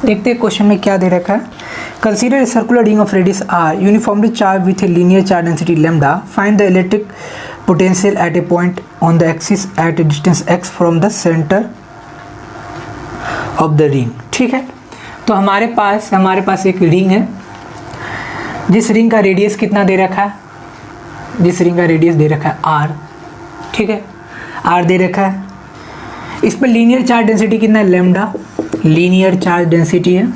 देखते हैं क्वेश्चन में क्या दे रखा है। Consider a circular ring of radius R uniformly charged with a linear charge density lambda, find the electric potential at a point on the axis at a distance x from the centre of the ring, ठीक है। तो हमारे पास एक ring है, जिस ring का radius कितना दे रखा है, जिस रिंग का रेडियस दे रखा है r, ठीक है, r दे रखा है। इस पर लीनियर चार्ज डेंसिटी कितना है, लैम्डा, लीनियर चार्ज डेंसिटी है,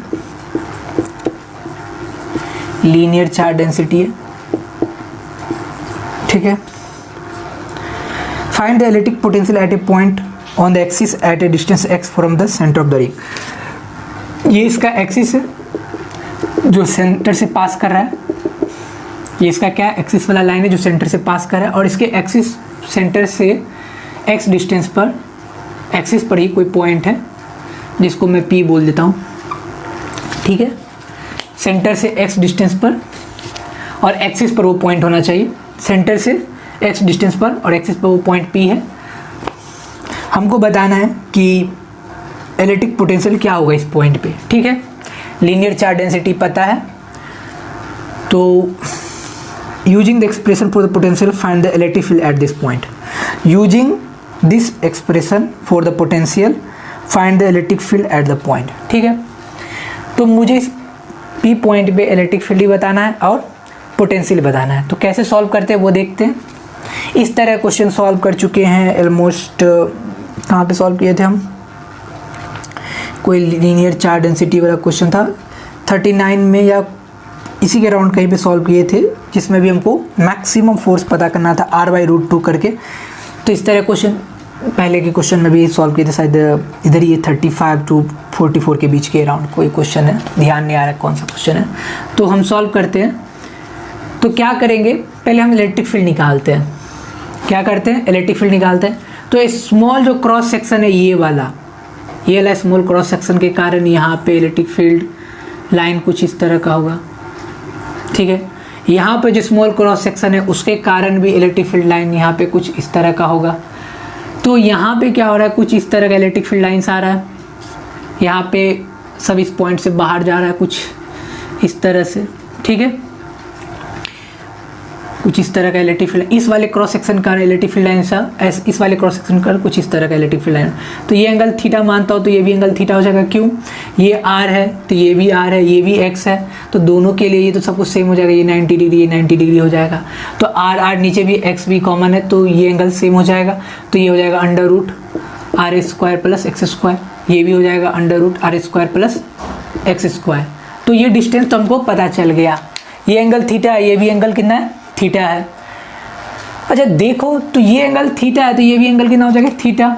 लीनियर चार्ज डेंसिटी है, ठीक है। Find the electric potential at a point on the axis at a distance x from the centre of the ring. ये इसका एक्सिस है जो सेंटर से पास कर रहा है, ये इसका क्या है, एक्सिस वाला लाइन है जो सेंटर से पास कर रहा है, और इसके एक्सिस सेंटर से x डिस्टेंस पर, एक्सिस पर ही कोई पॉइंट है जिसको मैं P बोल देता हूँ, ठीक है। सेंटर से x डिस्टेंस पर और एक्सिस पर वो पॉइंट होना चाहिए, सेंटर से x डिस्टेंस पर और एक्सिस पर वो पॉइंट P है। हमको बताना है कि इलेक्ट्रिक पोटेंशियल क्या होगा इस पॉइंट पे, ठीक है। लीनियर चार्ज डेंसिटी पता है, तो using the expression for the potential find the electric field at this point. Using this expression for the potential find the electric field at the point, ठीक है। तो मुझे इस P पॉइंट पे electric field ही बताना है और पोटेंशियल बताना है। तो कैसे सॉल्व करते हैं वो देखते हैं। इस तरह क्वेश्चन सॉल्व कर चुके हैं ऑलमोस्ट, कहाँ पे सॉल्व किए थे हम, कोई लीनियर चार्ज डेंसिटी वाला क्वेश्चन था 39 में या इसी के अराउंड कहीं पे सॉल्व किए थे, जिसमें भी हमको मैक्सिमम फोर्स पता करना था R/√2 करके। तो इस तरह क्वेश्चन पहले के क्वेश्चन में भी सॉल्व किए थे, शायद इधर ये 35 to 44 के बीच के अराउंड कोई क्वेश्चन है, ध्यान नहीं आ रहा कौन सा क्वेश्चन है। तो हम सॉल्व करते हैं। तो क्या करेंगे, पहले हम इलेक्ट्रिक फील्ड निकालते हैं। क्या करते हैं, इलेक्ट्रिक फील्ड निकालते हैं। तो स्मॉल जो क्रॉस सेक्शन है ये वाला स्मॉल क्रॉस सेक्शन के कारण यहाँ पे इलेक्ट्रिक फील्ड लाइन कुछ इस तरह का होगा, ठीक है। यहाँ पे जो स्मॉल क्रॉस सेक्शन है उसके कारण भी इलेक्ट्रिक फील्ड लाइन यहाँ पे कुछ इस तरह का होगा। तो यहाँ पे क्या हो रहा है, कुछ इस तरह का इलेक्ट्रिक फील्ड लाइन्स आ रहा है, यहाँ पे सब इस पॉइंट से बाहर जा रहा है कुछ इस तरह से, ठीक है। कुछ इस तरह का इलेक्ट्रिक फील्ड, इस वाले क्रॉस सेक्शन का इलेक्ट्रिक फील्ड लाइन सा, इस वाले क्रॉस सेक्शन का कुछ इस तरह का इलेक्ट्रिक फील्ड लाइन। तो ये एंगल थीटा मानता हूँ तो ये भी एंगल थीटा हो जाएगा, क्यों, ये R है तो ये भी R है, ये भी X है, तो दोनों के लिए ये तो सब कुछ सेम हो जाएगा, ये 90 डिग्री, ये 90 डिग्री हो जाएगा। तो R नीचे भी X भी कॉमन है तो ये एंगल सेम हो जाएगा। तो ये हो जाएगा √R² + x², ये भी हो जाएगा √R² + x²। तो ये डिस्टेंस तो हमको पता चल गया, ये एंगल थीटा है, ये भी एंगल कितना है, थीटा है। अच्छा देखो, तो ये एंगल थीटा है तो ये भी एंगल कितना हो जाएगा, थीटा।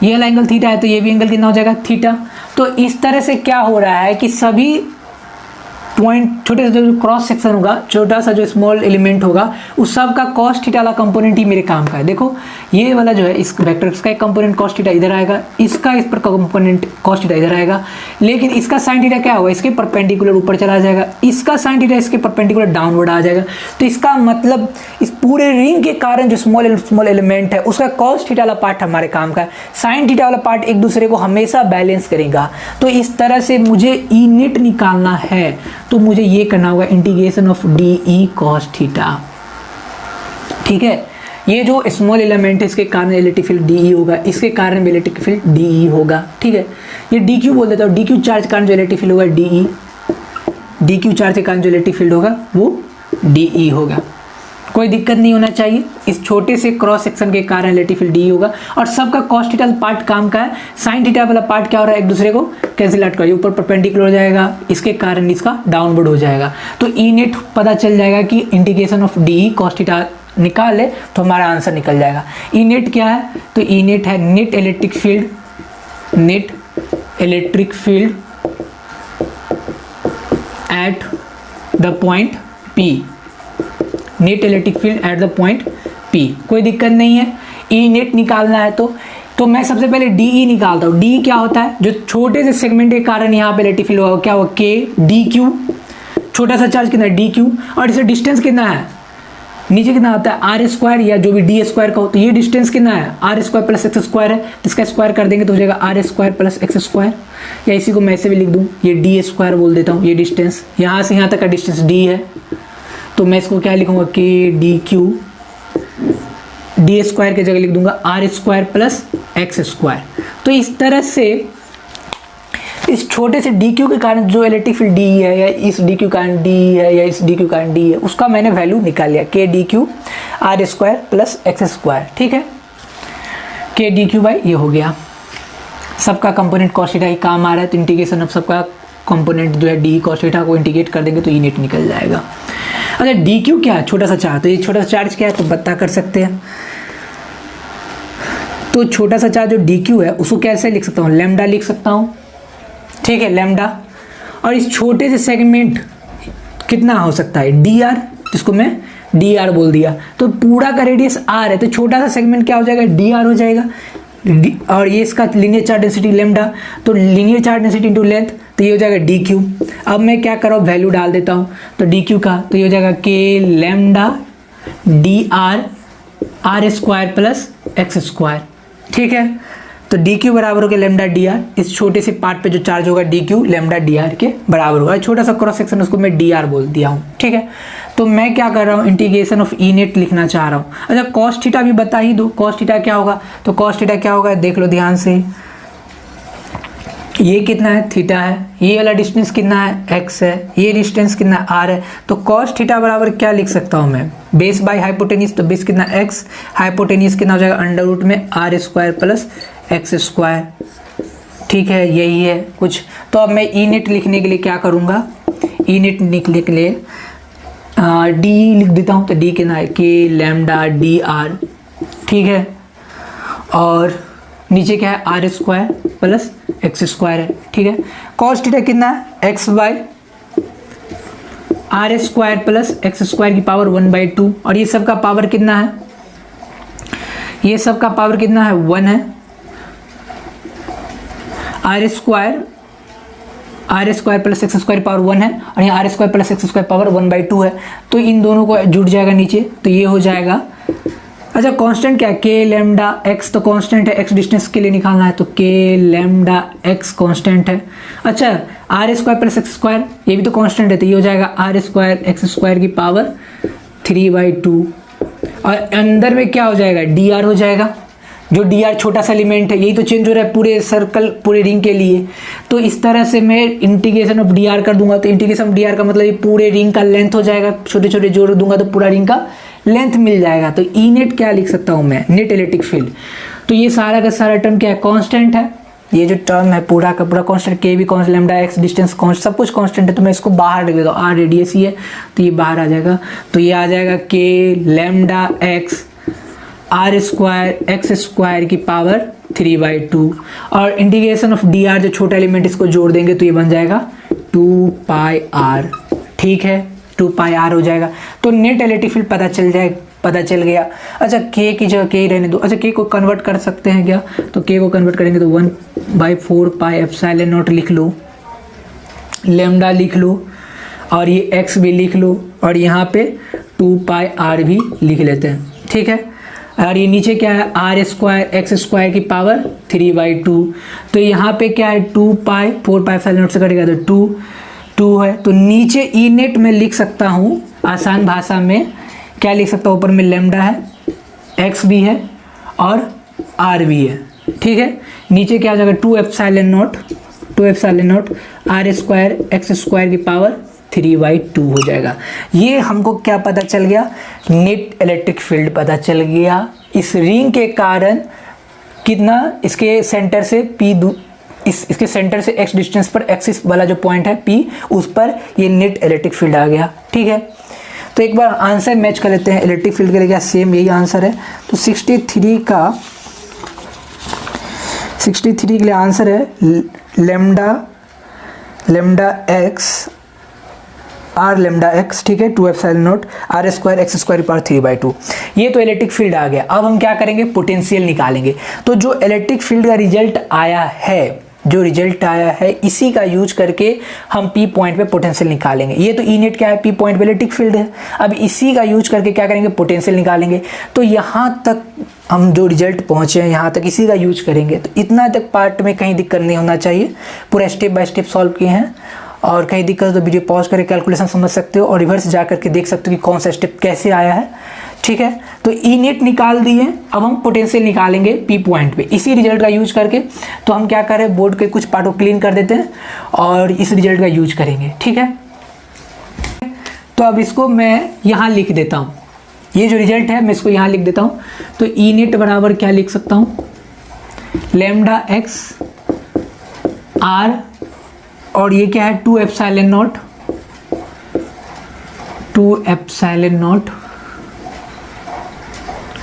ये वाला एंगल थीटा है तो ये भी एंगल कितना हो जाएगा, थीटा। तो इस तरह से क्या हो रहा है कि सभी पॉइंट, छोटे से जो क्रॉस सेक्शन होगा, छोटा सा जो स्मॉल एलिमेंट होगा, उस सब का कॉस थीटा वाला कंपोनेंट ही मेरे काम का है। देखो ये वाला जो है इस वेक्टर का एक कंपोनेंट कॉस थीटा इधर आएगा, इसका इस पर कंपोनेंट कॉस थीटा इधर आएगा, लेकिन इसका साइन थीटा क्या होगा, इसके परपेंडिकुलर ऊपर चला जाएगा, इसका साइन थीटा इसके परपेंडिकुलर डाउनवर्ड आ जाएगा। तो इसका मतलब इस पूरे रिंग के कारण जो स्मॉल एलिमेंट है उसका कॉस थीटा वाला पार्ट हमारे काम का है, साइन थीटा वाला पार्ट एक दूसरे को हमेशा बैलेंस करेगा। तो इस तरह से मुझे ई नेट निकालना है तो मुझे ये करना होगा integration of D cos theta, ठीक है। ये जो स्मॉल एलिमेंट है इसके कारण इलेक्ट्रिक फील्ड डी होगा, इसके कारण भी इलेक्ट्रिक फील्ड डी होगा, ठीक है। ये डी क्यू बोल देता हूँ, डी क्यू चार्ज के कारण जो इलेक्ट्रिक फील्ड होगा डी क्यू चार्ज के कारण जो इलेक्ट्रिक फील्ड होगा वो डी होगा। कोई दिक्कत नहीं होना चाहिए, इस छोटे से क्रॉस सेक्शन के कारण इलेक्ट्रिक फील्ड डी होगा। और सबका कॉस थीटा पार्ट काम का है, साइन थीटा वाला पार्ट क्या हो रहा है, एक दूसरे को कैंसिल आउट कर, ऊपर परपेंडिकुलर हो जाएगा, इसके कारण इसका डाउनवर्ड हो जाएगा। तो ई नेट पता चल जाएगा कि integration of D cos theta निकाल ले तो हमारा आंसर निकल जाएगा। ई नेट क्या है, तो ई नेट है net electric field at the point P, net electric field at the point P। कोई दिक्कत नहीं है, ई नेट निकालना है तो मैं सबसे पहले डी ई निकालता हूँ। डी क्या होता है, जो छोटे से सेगमेंट के कारण यहाँ पे इलेक्ट्रिक फील्ड होगा, क्या होगा, के डी क्यू, छोटा सा चार्ज कितना है डी क्यू, और इसे डिस्टेंस कितना है नीचे कितना होता है आर स्क्वायर या जो भी डी स्क्वायर का हो, तो ये डिस्टेंस कितना है R square plus X square है, इसका स्क्वायर कर देंगे तो हो जाएगा R square plus X square, या इसी को मैं ऐसे भी लिख दूँ, ये डी स्क्वायर बोल देता हूँ। ये डिस्टेंस यहाँ से यहाँ तक का डिस्टेंस डी है, तो मैं इसको क्या लिखूँगा, के डी क्यू, डी स्क्वायर की जगह लिख दूंगा R square plus X square. तो इस तरह से इस छोटे से डी क्यू के कारण जो इलेक्ट्रिक फील्ड डी है, या इस डी क्यू कारण डी है, या इस डी क्यू कारण डी है, उसका मैंने वैल्यू निकाल लिया, के D Q R square plus X square. ठीक है, के डी क्यू बाई ये हो गया, सबका कंपोनेंट कॉस थीटा ही काम आ रहा है, तो इंटीग्रेशन ऑफ सबका कंपोनेंट जो है डी कॉस थीटा को इंटीग्रेट कर देंगे तो ई नेट निकल जाएगा। अच्छा डी क्यू क्या है, छोटा सा चार्ज, तो ये छोटा सा चार्ज क्या है तो पता कर सकते हैं। तो छोटा सा चार्ज जो डी क्यू है उसको कैसे लिख सकता हूँ, लैम्डा लिख सकता हूँ। ठीक है, लैम्डा, और इस छोटे से सेगमेंट कितना हो सकता है डी आर, जिसको मैं डी आर बोल दिया, तो पूरा का रेडियस आर है, तो छोटा सा सेगमेंट क्या हो जाएगा डी आर हो जाएगा, और ये इसका लीनियर चार्ज डेंसिटी लैम्डा, तो linear charge density into length, तो ये हो जाएगा डी क्यू। अब मैं क्या कर रहा हूँ, वैल्यू डाल देता हूँ, तो डी क्यू का तो ये हो जाएगा k lambda D R R square plus X square. ठीक है, तो डी क्यू बराबर हो गया लैम्डा डी आर, इस छोटे से पार्ट पे जो चार्ज होगा D Q lambda D are के बराबर होगा, छोटा सा क्रॉस सेक्शन उसको मैं डी आर बोल दिया हूँ। ठीक है, तो मैं क्या कर रहा हूँ, इंटीग्रेशन ऑफ ई नेट लिखना चाह रहा हूँ। अच्छा कॉस थीटा भी बता ही दो, कॉस थीटा क्या होगा, तो कॉस थीटा क्या होगा देख लो ध्यान से, ये कितना है थीटा है, ये वाला डिस्टेंस कितना है एक्स है, ये डिस्टेंस कितना आर है, तो कॉस थीटा बराबर क्या लिख सकता हूँ मैं, बेस बाय हाइपोटेनिस, तो बेस कितना एक्स, हाइपोटेनिस कितना हो जाएगा अंडर रूट में R square plus X square. ठीक है, यही है कुछ। तो अब मैं ई नेट लिखने के लिए क्या करूँगा, ई नेट लिखने के लिए डी लिख देता हूँ, तो डी कितना है के लैम्डा डी आर। ठीक है, और नीचे क्या है R square plus X square है। ठीक है, कॉस थीटा कितना है X by R square plus X square की पावर 1/2, और ये सब का पावर कितना है, ये सब का पावर कितना है 1 है, R square plus X square power 1 है, और यहाँ R square plus X square power 1/2 है, तो इन दोनों को जुड़ जाएगा नीचे, तो ये हो जाएगा। अच्छा कांस्टेंट क्या है, के लैम्डा एक्स, तो कांस्टेंट है, एक्स डिस्टेंस के लिए निकालना है, तो के लैम्डा एक्स कांस्टेंट है। अच्छा R square plus X square ये भी तो कांस्टेंट है, तो ये हो जाएगा आर स्क्वायर एक्स स्क्वायर की पावर 3/2, और अंदर में क्या हो जाएगा डी आर हो जाएगा, जो डी आर छोटा सा एलिमेंट है, यही तो चेंज हो रहा है पूरे सर्कल पूरे रिंग के लिए। तो इस तरह से मैं इंटीग्रेशन ऑफ डी आर कर दूंगा, तो इंटीग्रेशन ऑफ डी आर का मतलब ये पूरे रिंग का लेंथ हो जाएगा, छोटे छोटे जोड़ दूंगा तो पूरा रिंग का लेंथ मिल जाएगा। तो ई नेट क्या लिख सकता हूँ मैं, नेट इलेक्ट्रिक फील्ड। तो ये सारा का सारा टर्म क्या है, कांस्टेंट है, ये जो टर्म है पूरा का पूरा कांस्टेंट, के भी constant, lambda x distance constant, सब कुछ कांस्टेंट है। तो मैं इसको बाहर रख देता हूँ, आर रेडियस ही है तो ये बाहर आ जाएगा, तो ये आ जाएगा k lambda X R square X square की पावर 3/2, और इंटीग्रेशन ऑफ डी आर जो छोटा एलिमेंट इसको जोड़ देंगे तो ये बन जाएगा 2 पाई आर। ठीक है, 2 पाई आर हो जाएगा। तो नेट इलेक्ट्रिक फील्ड पता चल गया। अच्छा के की जगह के ही रहने दो। अच्छा के को कन्वर्ट कर सकते हैं क्या, तो के को कन्वर्ट करेंगे तो 1/4 पाई एप्सिलॉन नॉट लिख लो, लैम्डा लिख लो, और ये एक्स भी लिख लो, और यहाँ पे 2 पाई आर भी लिख लेते हैं। ठीक है, और ये नीचे क्या है आर स्क्वायर एक्स स्क्वायर की पावर 3/2, तो यहाँ पे क्या है 2 पाई 4 पाई एप्सिलॉन नॉट से कटेगा तो 2 है। तो नीचे ई नेट में लिख सकता हूँ आसान भाषा में, क्या लिख सकता हूँ, ऊपर में लैम्डा है, एक्स भी है और आर भी है। ठीक है, नीचे क्या आ जाएगा 2 epsilon naught R square X square की पावर 3/2 हो जाएगा। ये हमको क्या पता चल गया, नेट इलेक्ट्रिक फील्ड पता चल गया। इस रिंग के कारण कितना, इसके सेंटर से पी इसके सेंटर से एक्स डिस्टेंस पर एक्सिस वाला जो पॉइंट है पी, उस पर ये नेट इलेक्ट्रिक फील्ड आ गया। ठीक है, तो एक बार आंसर मैच कर लेते हैं इलेक्ट्रिक फील्ड के लिए, क्या सेम यही आंसर है। तो 63 के लिए आंसर है lambda X R lambda X, ठीक है, 2 epsilon naught R square X square की पावर 3/2। ये तो इलेक्ट्रिक फील्ड आ गया। अब हम क्या करेंगे, पोटेंशियल निकालेंगे। तो जो इलेक्ट्रिक फील्ड का रिजल्ट आया है, जो रिजल्ट आया है, इसी का यूज करके हम पी पॉइंट पे पोटेंशियल निकालेंगे। ये तो ई नेट क्या है, पी पॉइंट पे इलेक्ट्रिक फील्ड है। अब इसी का यूज करके क्या करेंगे, पोटेंशियल निकालेंगे। तो यहाँ तक हम जो रिजल्ट पहुँचे हैं, यहाँ तक इसी का यूज करेंगे। तो इतना तक पार्ट में कहीं दिक्कत नहीं होना चाहिए, पूरा स्टेप बाय स्टेप सॉल्व किए हैं। और कहीं दिक्कत तो वीडियो पॉज करके कैलकुलेशन समझ सकते हो और रिवर्स जा करके देख सकते हो कि कौन सा स्टेप कैसे आया है, ठीक है। तो ई नेट निकाल दिए, अब हम पोटेंशियल निकालेंगे पी पॉइंट पे इसी रिजल्ट का यूज करके। तो हम क्या करें, बोर्ड के कुछ पार्ट को क्लीन कर देते हैं और इस रिजल्ट का यूज करेंगे, ठीक है। तो अब इसको मैं यहाँ लिख देता हूँ, ये जो रिजल्ट है मैं इसको यहाँ लिख देता हूँ। तो ई नेट बराबर क्या लिख सकता हूँ, लेमडा एक्स आर, और ये क्या है 2 epsilon naught, 2 epsilon naught,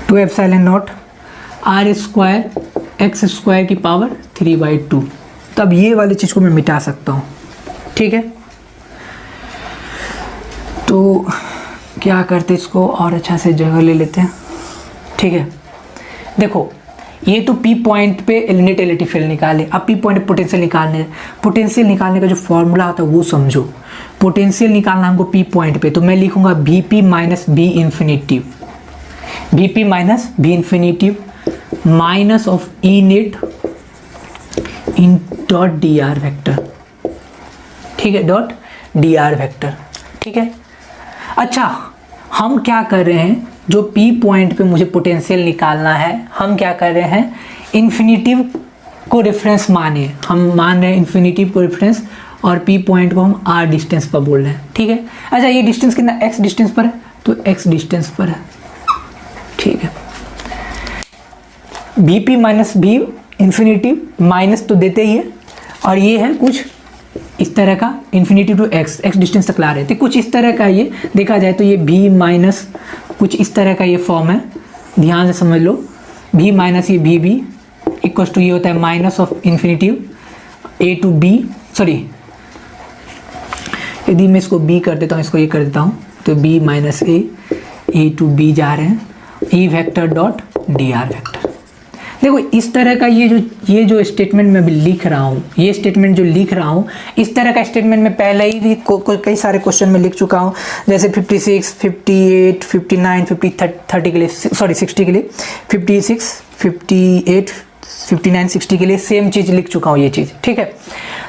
2 epsilon naught R square X square की पावर 3/2। तब ये वाली चीज़ को मैं मिटा सकता हूँ, ठीक है। तो क्या करते, इसको और अच्छा से जगह ले लेते हैं, ठीक है। देखो ये तो पी पॉइंट पे नेट इलेक्ट्रिक फील्ड निकाले, अब पी पॉइंट पे पोटेंशियल निकालने, पोटेंशियल निकालने का जो फॉर्मूला होता है वो समझो। पोटेंशियल निकालना हमको पी पॉइंट पे, तो मैं लिखूंगा V P minus B infinitive, V P minus B infinitive minus of E net in dot D R vector, ठीक है, डॉट डी आर वैक्टर, ठीक है। अच्छा हम क्या कर रहे हैं, जो पी पॉइंट पे मुझे पोटेंशियल निकालना है, हम क्या कर रहे हैं, इन्फिनिटिव को रेफरेंस माने, हम मान रहे हैं इन्फिनिटिव को रेफरेंस, और पी पॉइंट को हम आर डिस्टेंस पर बोल रहे हैं, ठीक है। अच्छा ये डिस्टेंस कितना, एक्स डिस्टेंस पर है, तो एक्स डिस्टेंस पर है, ठीक है। B P minus B infinitive minus तो देते ही है, और ये है कुछ इस तरह का infinity to X, X distance तक ला रहे थे, कुछ इस तरह का ये देखा जाए तो ये भी माइनस कुछ इस तरह का ये फॉर्म है, ध्यान से समझ लो। भी माइनस ये भी इक्वल टू ये होता है minus of infinitive A to B, sorry यदि मैं इसको बी कर देता हूँ, इसको ये कर देता हूँ, तो B minus A to B जा रहे हैं, E vector dot D R vector. देखो इस तरह का ये जो स्टेटमेंट मैं अभी लिख रहा हूँ, ये स्टेटमेंट जो लिख रहा हूँ, इस तरह का स्टेटमेंट मैं पहले ही भी कई सारे क्वेश्चन में लिख चुका हूँ, जैसे 56, 58, 59, 30 के लिए, सॉरी 60 के लिए, 56, 58, 59, 60 के लिए सेम चीज़ लिख चुका हूँ ये चीज़, ठीक है।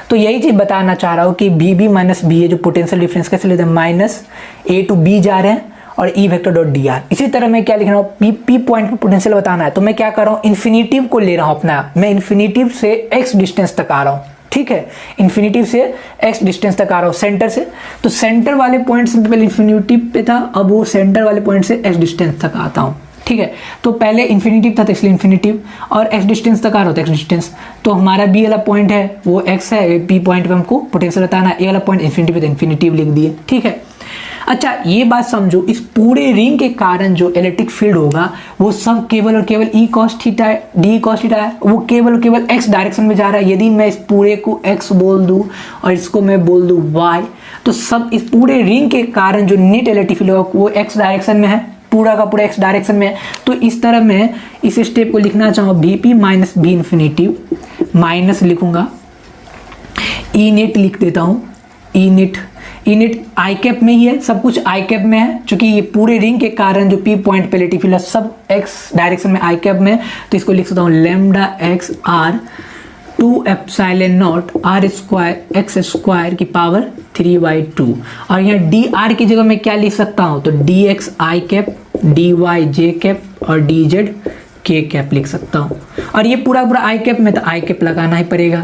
तो यही चीज़ बताना चाह रहा हूँ कि बी बी माइनस बी है, जो पोटेंशियल डिफरेंस कैसे लेते हैं, माइनस ए टू बी जा रहे हैं और ई वेक्टर डॉट डी आर। इसी तरह मैं क्या लिख रहा हूँ, पी पॉइंट पे पोटेंशियल बताना है, तो मैं क्या कर रहा हूँ, इन्फिनिटिव को ले रहा हूँ अपना, मैं इन्फिनिटिव से एक्स डिस्टेंस तक आ रहा हूँ, ठीक है, इन्फिनिटिव से एक्स डिस्टेंस तक आ रहा हूँ सेंटर से। तो सेंटर वाले पॉइंट से पहले इन्फिनिटिव पे था, अब वो सेंटर वाले पॉइंट से एक्स डिस्टेंस तक आता हूँ, ठीक है। तो पहले इन्फिनिटिव था तो इसलिए इन्फिनिटिव, और एक्स डिस्टेंस तक आ रहा होता है एक्स डिस्टेंस, तो हमारा बी वाला पॉइंट है वो एक्स है, पी पॉइंट पे हमको पोटेंशियल बताना है, ए वाला पॉइंट इन्फिनिटिव तो इन्फिनिटिव लिख दिए, ठीक है। अच्छा ये बात समझो, इस पूरे रिंग के कारण जो इलेक्ट्रिक फील्ड होगा वो सब केवल और केवल ई कॉस थीटा है, डी कॉस थीटा है, वो केवल और केवल एक्स डायरेक्शन में जा रहा है। यदि मैं इस पूरे को एक्स बोल दूं और इसको मैं बोल दूं वाई, तो सब इस पूरे रिंग के कारण जो नेट इलेक्ट्रिक फील्ड होगा वो एक्स डायरेक्शन में है, पूरा का पूरा एक्स डायरेक्शन में है। तो इस तरह मैं इस स्टेप को लिखना चाहूँ, V P minus B infinitive minus लिखूंगा ई नेट लिख देता हूँ, ई नेट आई कैप में ही है, सब कुछ आई कैप में है, क्योंकि ये पूरे रिंग के कारण जो पी पॉइंट पे इलेक्ट्रिक फील्ड है सब एक्स डायरेक्शन में आई कैप में, तो इसको लिख सकता हूँ lambda X R 2 epsilon naught R square X square की पावर 3/2, और यहाँ डी आर की जगह मैं क्या लिख सकता हूँ, तो डी एक्स आई कैप, डी वाई जे कैप और डी जेड के कैप लिख सकता हूँ। और ये पूरा पूरा आई कैप में, तो आई कैप लगाना ही पड़ेगा,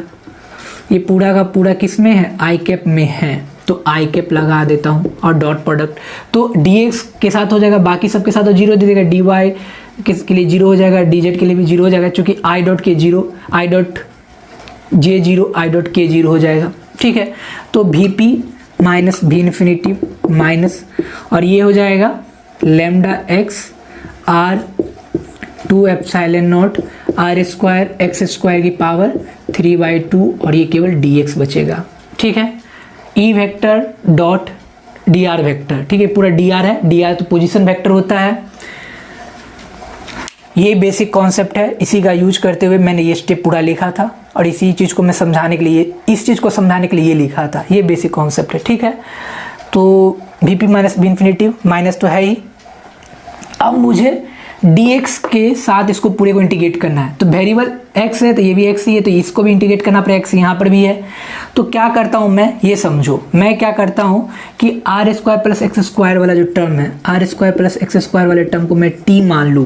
ये पूरा का पूरा किस में है, आई कैप में है, तो आई कैप लगा देता हूँ, और डॉट प्रोडक्ट तो डी एक्स के साथ हो जाएगा, बाकी सबके साथ तो जीरो दे देगा, डी वाई के लिए जीरो हो जाएगा, डी जेड के लिए भी जीरो हो जाएगा, क्योंकि I dot K zero, I dot J zero, I dot K zero हो जाएगा, ठीक है। तो V P minus B infinitive minus, और ये हो जाएगा lambda X R 2 epsilon naught R square X square की पावर 3/2, और ये केवल डी एक्स बचेगा, ठीक है। E vector dot D R vector, ठीक है, पूरा डी आर है, डी आर तो पोजीशन वेक्टर होता है। ये बेसिक कॉन्सेप्ट है, इसी का यूज करते हुए मैंने ये स्टेप पूरा लिखा था और इसी चीज़ को मैं समझाने के लिए, इस चीज़ को समझाने के लिए ये लिखा था। ये बेसिक कॉन्सेप्ट है, ठीक है। तो V P minus V infinity minus तो है ही। अब मुझे dx के साथ इसको पूरे को इंटीग्रेट करना है। तो वेरिएबल x है तो ये भी x ही है, तो इसको भी इंटीग्रेट करना पड़ेगा, x यहाँ पर भी है। तो क्या करता हूँ मैं, ये समझो, मैं क्या करता हूँ कि R square plus X square वाला जो टर्म है, R square plus X square वाले टर्म को मैं t मान लूँ,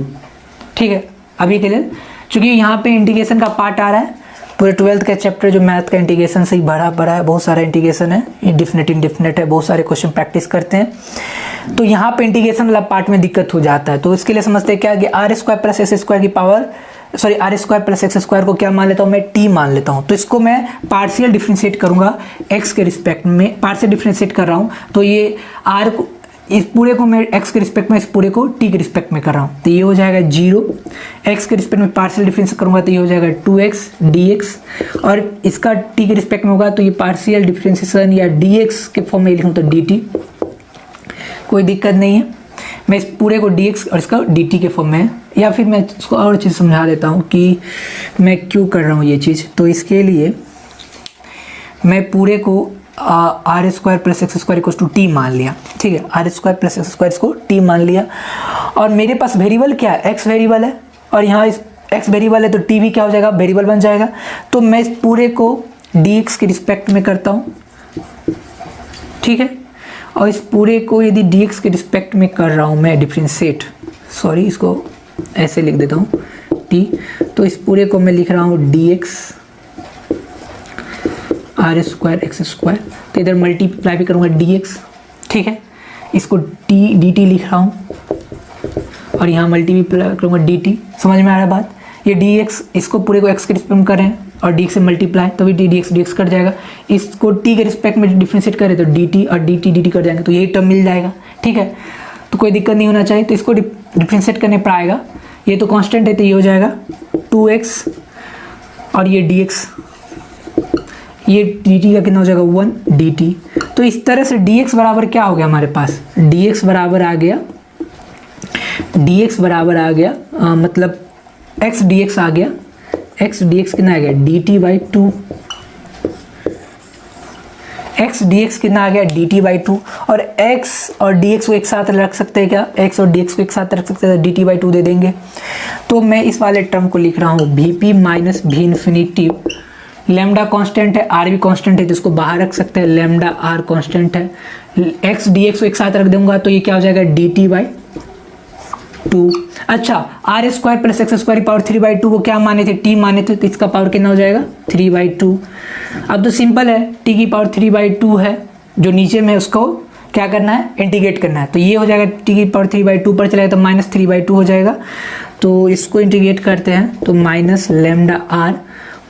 ठीक है, अभी के लिए। चूँकि यहाँ पे इंटीग्रेशन का पार्ट आ रहा है, पूरे 12th का चैप्टर जो मैथ का इंटीग्रेशन से ही भरा पड़ा है, बहुत सारा इंटीग्रेशन है, डिफिनेट इंडिफिनेट है, बहुत सारे क्वेश्चन प्रैक्टिस करते हैं। तो यहाँ पे इंटीग्रेशन वाला पार्ट में दिक्कत हो जाता है। तो इसके लिए समझते हैं क्या कि R square plus X square की power, sorry, R square plus X square को क्या मान लेता हूँ मैं, टी मान लेता हूँ। तो इसको मैं पार्शियल डिफ्रेंशिएट करूँगा एक्स के रिस्पेक्ट में, पार्शियल डिफ्रेंशिएट कर रहा हूँ। तो ये आर को, इस पूरे को मैं x के रिस्पेक्ट में, इस पूरे को t के रिस्पेक्ट में कर रहा हूँ, तो ये हो जाएगा 0। x के रिस्पेक्ट में पार्शियल डिफरेंस करूँगा तो ये हो जाएगा 2x dx, और इसका t के रिस्पेक्ट में होगा तो ये पार्शियल डिफरेंशिएशन या dx के फॉर्म में लिखूँ तो dt, कोई दिक्कत नहीं है। मैं इस पूरे को dx और इसका dt के फॉर्म में, या फिर मैं इसको और चीज़ समझा देता हूँ कि मैं क्यों कर रहा हूँ ये चीज़। तो इसके लिए मैं पूरे को R square plus X square equal to T मान लिया, ठीक है, R square plus X square इसको टी मान लिया। और मेरे पास वेरिएबल क्या है, एक्स वेरिएबल है, और यहाँ इस एक्स वेरिएबल है तो टी भी क्या हो जाएगा, वेरिएबल बन जाएगा। तो मैं इस पूरे को डी एक्स के रिस्पेक्ट में करता हूँ, ठीक है, और इस पूरे को यदि डी एक्स के रिस्पेक्ट में कर रहा हूँ मैं डिफ्रेंशिएट, सॉरी इसको ऐसे लिख देता हूँ टी, तो इस पूरे को मैं लिख रहा हूँ D X R square X square, तो इधर मल्टीप्लाई भी करूँगा dx, ठीक है, इसको dt लिख रहा हूँ और यहाँ मल्टीप्लाई करूँगा dt। समझ में आ रहा है बात, ये dx, इसको पूरे को x के रिस्पेक्ट में करें और dx से मल्टीप्लाई तो भी dx कट जाएगा, इसको t के रिस्पेक्ट में डिफ्रेंशिएट करें तो dt और dt कट जाएंगे, तो यही टर्म मिल जाएगा, ठीक है। तो कोई दिक्कत नहीं होना चाहिए। तो इसको डिफ्रेंशिएट करने पर आएगा, ये तो कांस्टेंट है तो ये हो जाएगा 2x और ये dx, ये dt का कितना हो जाएगा 1 dt। तो इस तरह से dx बराबर क्या हो गया हमारे पास, dx बराबर आ गया, dx बराबर आ गया मतलब x dx आ गया, x dx कितना आ गया dt बाई 2, x dx कितना आ गया dt बाई 2। और x और dx को एक साथ रख सकते हैं क्या, x और dx को एक साथ रख सकते हैं, dt बाई 2 दे देंगे। तो मैं इस वाले टर्म को लिख रहा हूँ vp minus V infinity, lambda constant है, आर भी कांस्टेंट है, जिसको बाहर रख सकते हैं, लैम्डा आर कांस्टेंट है, एक्स डी एक्स को एक साथ रख दूंगा तो ये क्या हो जाएगा डी टी बाई 2। अच्छा, R square plus X square की पावर 3/2 को क्या माने थे, टी माने थे, तो इसका पावर कितना हो जाएगा 3/2। अब तो सिंपल है, टी की पावर 3/2 है, जो नीचे में उसको क्या करना है, इंटीग्रेट करना है, तो ये हो जाएगा टी की पावर 3/2 पर चलाएगा तो माइनस 3/2 हो जाएगा। तो इसको इंटीग्रेट करते हैं तो माइनस लैम्डा आर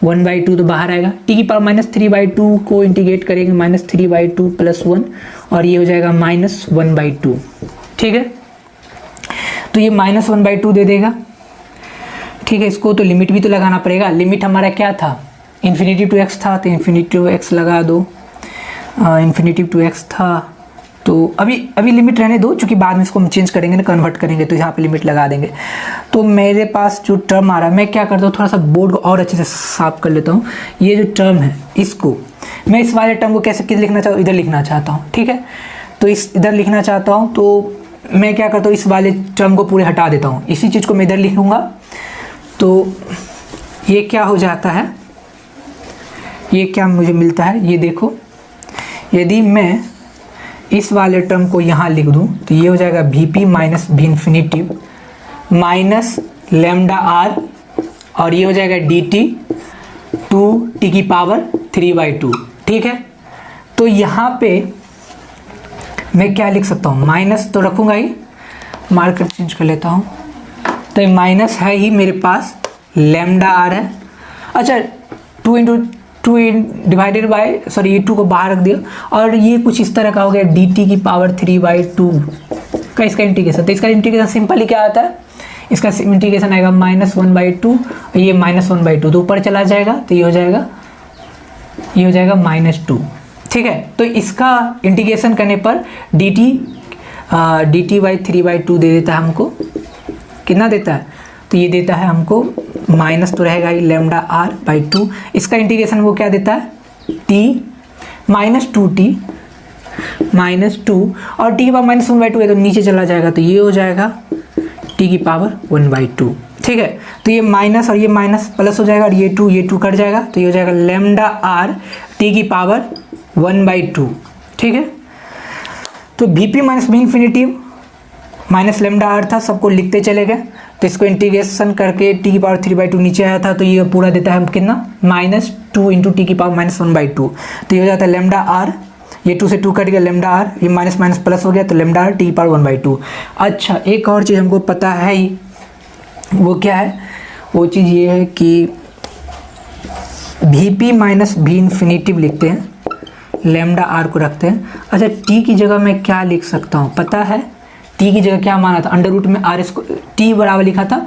1/2 तो बाहर आएगा, टी की पावर माइनस 3/2 को इंटीग्रेट करेंगे माइनस 3/2 प्लस 1 और ये हो जाएगा माइनस 1/2, ठीक है। तो ये माइनस 1/2 दे देगा, ठीक है। इसको तो लिमिट भी तो लगाना पड़ेगा, लिमिट हमारा क्या था, इन्फिनिटी टू एक्स था, तो इन्फिनिटी टू एक्स लगा दो, इन्फिनिटी टू एक्स था तो अभी लिमिट रहने दो, क्योंकि बाद में इसको हम चेंज करेंगे ना, कन्वर्ट करेंगे तो यहाँ पे लिमिट लगा देंगे। तो मेरे पास जो टर्म आ रहा है, मैं क्या करता हूँ, थोड़ा सा बोर्ड को और अच्छे से साफ कर लेता हूँ। ये जो टर्म है इसको मैं इस वाले टर्म को कैसे किस लिखना चाहता हूँ, इधर लिखना चाहता हूँ, ठीक है। तो इस इधर लिखना चाहता हूँ, तो मैं क्या करता हूँ, इस वाले टर्म को पूरे हटा देता हूँ, इसी चीज़ को मैं इधर लिख लूँगा। तो ये क्या हो जाता है, ये क्या मुझे मिलता है, ये देखो, यदि मैं इस वाले टर्म को यहाँ लिख दूँ तो ये हो जाएगा vp minus V infinity minus lambda R और ये हो जाएगा dt 2t की पावर 3/2, ठीक है। तो यहाँ पे मैं क्या लिख सकता हूँ, माइनस तो रखूँगा ही, मार्कर चेंज कर लेता हूँ, तो ये माइनस है ही मेरे पास, लैम्डा आर है, अच्छा 2 डिवाइडेड बाय, सॉरी ये 2 को बाहर रख दिया, और ये कुछ इस तरह का हो गया dt की पावर 3/2 का इसका इंटीग्रेशन। तो इसका इंटीग्रेशन सिंपली क्या आता है, इसका इंटीग्रेशन आएगा -1/2, ये -1/2 तो ऊपर चला जाएगा, तो ये हो जाएगा -2, ठीक है। तो इसका इंटीग्रेशन करने पर dt बाई 3/2 दे देता है हमको, कितना देता है, तो ये देता है हमको माइनस तो रहेगा ही लेमडा r बाई 2, इसका इंटीग्रेशन वो क्या देता है t माइनस 2t माइनस 2 और t की पावर माइनस 1/2 है तो नीचे चला जाएगा, तो ये हो जाएगा t की पावर 1/2, ठीक है। तो ये माइनस और ये माइनस प्लस हो जाएगा और ये 2 कट जाएगा, तो ये हो जाएगा लेमडा r t की पावर 1/2, ठीक है। तो Vp minus v infinity minus lambda r था, सबको लिखते चले गए, तो इसको इंटीग्रेशन करके t की पावर 3/2 नीचे आया था, तो ये पूरा देता है कितना -2 इंटू टी की पावर -1/2, तो ये हो जाता है लेमडा r, ये 2 से 2 कट गया लेमडा r, ये माइनस माइनस प्लस हो गया तो लेमडा r टी की पावर 1/2। अच्छा एक और चीज़ हमको पता है ही, वो क्या है, वो चीज़ ये है कि Vp माइनस v इन्फिनिटिव लिखते हैं, लेमडा r को रखते हैं। अच्छा t की जगह मैं क्या लिख सकता हूँ पता है, t की जगह क्या माना था, अंडर रूट में r स्क्वायर, t बराबर लिखा था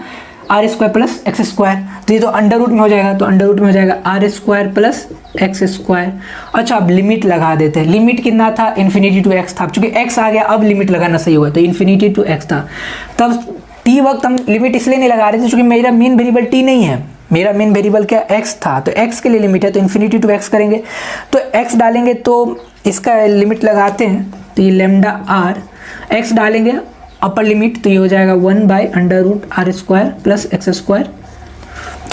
r square plus X square, तो ये तो अंडर रूट में हो जाएगा, तो अंडर रूट में हो जाएगा r square plus X square. अच्छा अब लिमिट लगा देते हैं, लिमिट कितना था, इन्फिनिटी टू x था, चूंकि x आ गया अब लिमिट लगाना सही होगा, तो इन्फिनिटी टू x था, तब t वक्त हम लिमिट इसलिए नहीं लगा रहे थे क्योंकि मेरा मेन वेरिएबल t नहीं है, मेरा मेन वेरिएबल क्या x था, तो x के लिए लिमिट है, तो इन्फिनिटी टू x करेंगे, तो x डालेंगे तो इसका लिमिट लगाते हैं, तो ये लेमडा r x डालेंगे अपर लिमिट, तो ये हो जाएगा 1/√r square plus X square.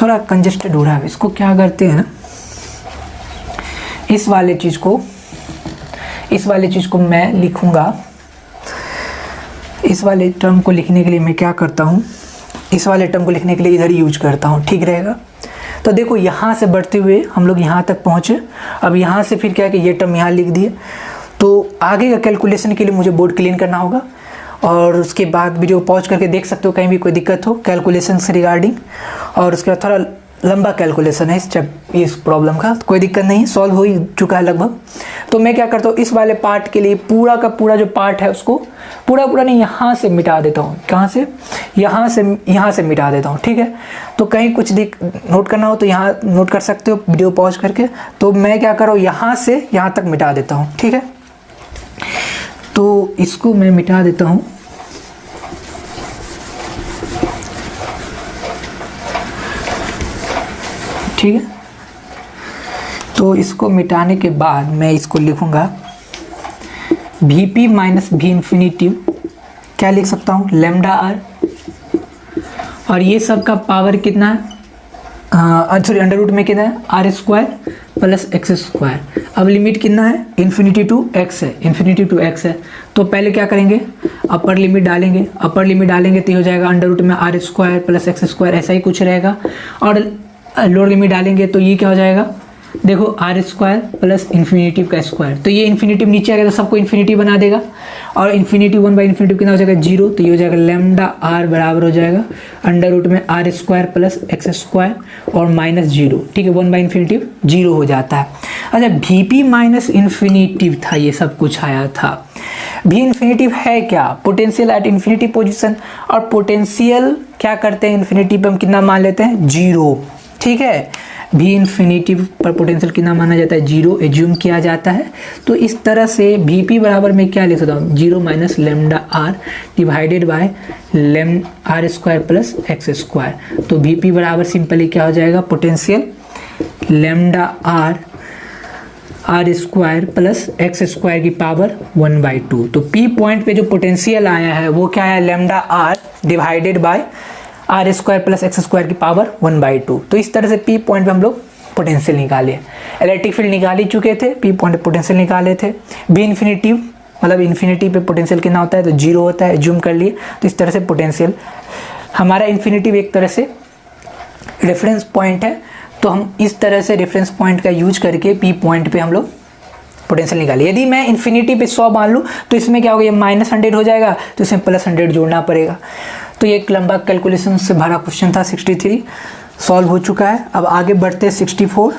थोड़ा कंजेस्टेड हो रहा है, इसको क्या करते हैं ना, इस वाले चीज़ को मैं लिखूंगा, इस वाले टर्म को लिखने के लिए मैं क्या करता हूँ, इस वाले टर्म को लिखने के लिए इधर यूज करता हूँ, ठीक रहेगा। तो देखो यहाँ से बढ़ते हुए हम लोग यहाँ तक पहुँचे, अब यहाँ से फिर क्या है कि ये टर्म यहाँ लिख दिए, तो आगे का कैलकुलेशन के लिए मुझे बोर्ड क्लीन करना होगा और उसके बाद वीडियो पॉज करके देख सकते हो कहीं भी कोई दिक्कत हो कैलकुलेशन से रिगार्डिंग, और उसके बाद थोड़ा लंबा कैलकुलेशन है इस प्रॉब्लम का, तो कोई दिक्कत नहीं, सॉल्व हो ही चुका है लगभग। तो मैं क्या करता हूँ, इस वाले पार्ट के लिए पूरा का पूरा जो पार्ट है उसको पूरा नहीं यहाँ से मिटा देता हूँ, कहाँ से, यहाँ से मिटा देता हूँ, ठीक है। तो कहीं कुछ नोट करना हो तो यहाँ नोट कर सकते हो वीडियो पॉज करके, तो मैं क्या कर रहा हूँ यहाँ से यहाँ तक मिटा देता हूँ, ठीक है। तो इसको मैं मिटा देता हूँ, ठीक है। तो इसको मिटाने के बाद मैं इसको लिखूंगा Vp माइनस v इन्फिनिटिव, क्या लिख सकता हूँ, लेमडा r, और ये सब का पावर कितना है, सॉरी अंडर रूट में कितना है, r square plus X square. अब लिमिट कितना है, इन्फिनिटी टू x है, इन्फिनिटी टू x है, तो पहले क्या करेंगे, अपर लिमिट डालेंगे, तो ये हो जाएगा अंडर रूट में r square plus X square, ऐसा ही कुछ रहेगा, और लोअर लिमिट डालेंगे तो ये क्या हो जाएगा, देखो r स्क्वायर प्लस इन्फिनिटिव का स्क्वायर, तो ये इन्फिनिटिव नीचे आ गया तो सबको इन्फिनिटी बना देगा, और इन्फिनिटी 1/इन्फिनिटिव कितना हो जाएगा 0, तो ये हो जाएगा लेमडा r बराबर हो जाएगा अंडर रूट में r square plus X square और -0, ठीक है, 1/इन्फिनिटिव 0 हो जाता है। अच्छा Vp माइनस इन्फिनिटिव था, ये सब कुछ आया था, v इन्फिनिटिव है क्या, पोटेंशियल एट इन्फिनिटी पोजिशन, और पोटेंशियल क्या करते हैं, इन्फिनिटी पे हम कितना मान लेते हैं 0, ठीक है। v इन्फिनिटिव पर पोटेंशियल कितना माना जाता है 0 एज्यूम किया जाता है, तो इस तरह से Vp बराबर में क्या लिख सकता हूँ 0 minus lambda r divided by r square plus X square. तो Vp बराबर सिंपली क्या हो जाएगा, potential lambda r square plus X square की पावर 1/2। तो P पॉइंट पे जो पोटेंशियल आया है वो क्या है, lambda r divided by r square plus X square की पावर 1/2। तो इस तरह से P पॉइंट पे हम लोग पोटेंशियल निकाले, इलेक्ट्रिक फील्ड निकाल ही चुके थे, P पॉइंट पे पोटेंशियल निकाले थे। v इन्फिनिटिव मतलब इन्फिनिटी पे पोटेंशियल कितना होता है, तो 0 होता है, जूम कर लिए, तो इस तरह से पोटेंशियल हमारा इन्फिनिटिव एक तरह से रेफरेंस पॉइंट है, तो हम इस तरह से रेफरेंस पॉइंट का यूज करके P पॉइंट पे हम लोग पोटेंशियल निकाले। यदि मैं इन्फिनिटी पे 100 मान लूँ तो इसमें क्या होगा, ये -100 हो जाएगा, तो इसमें +100 जोड़ना पड़ेगा। तो ये एक लंबा कैलकुलेशन से भरा क्वेश्चन था, 63 सॉल्व हो चुका है। अब आगे बढ़ते हैं 64,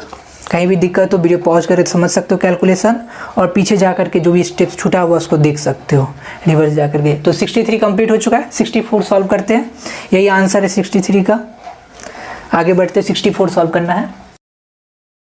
कहीं भी दिक्कत हो वीडियो पॉज करके समझ सकते हो कैलकुलेशन, और पीछे जा करके जो भी स्टेप्स छूटा हुआ उसको देख सकते हो रिवर्स जा करके। तो 63 कंप्लीट हो चुका है, 64 सॉल्व करते हैं, यही आंसर है 63 का। आगे बढ़ते 64 सॉल्व करना है।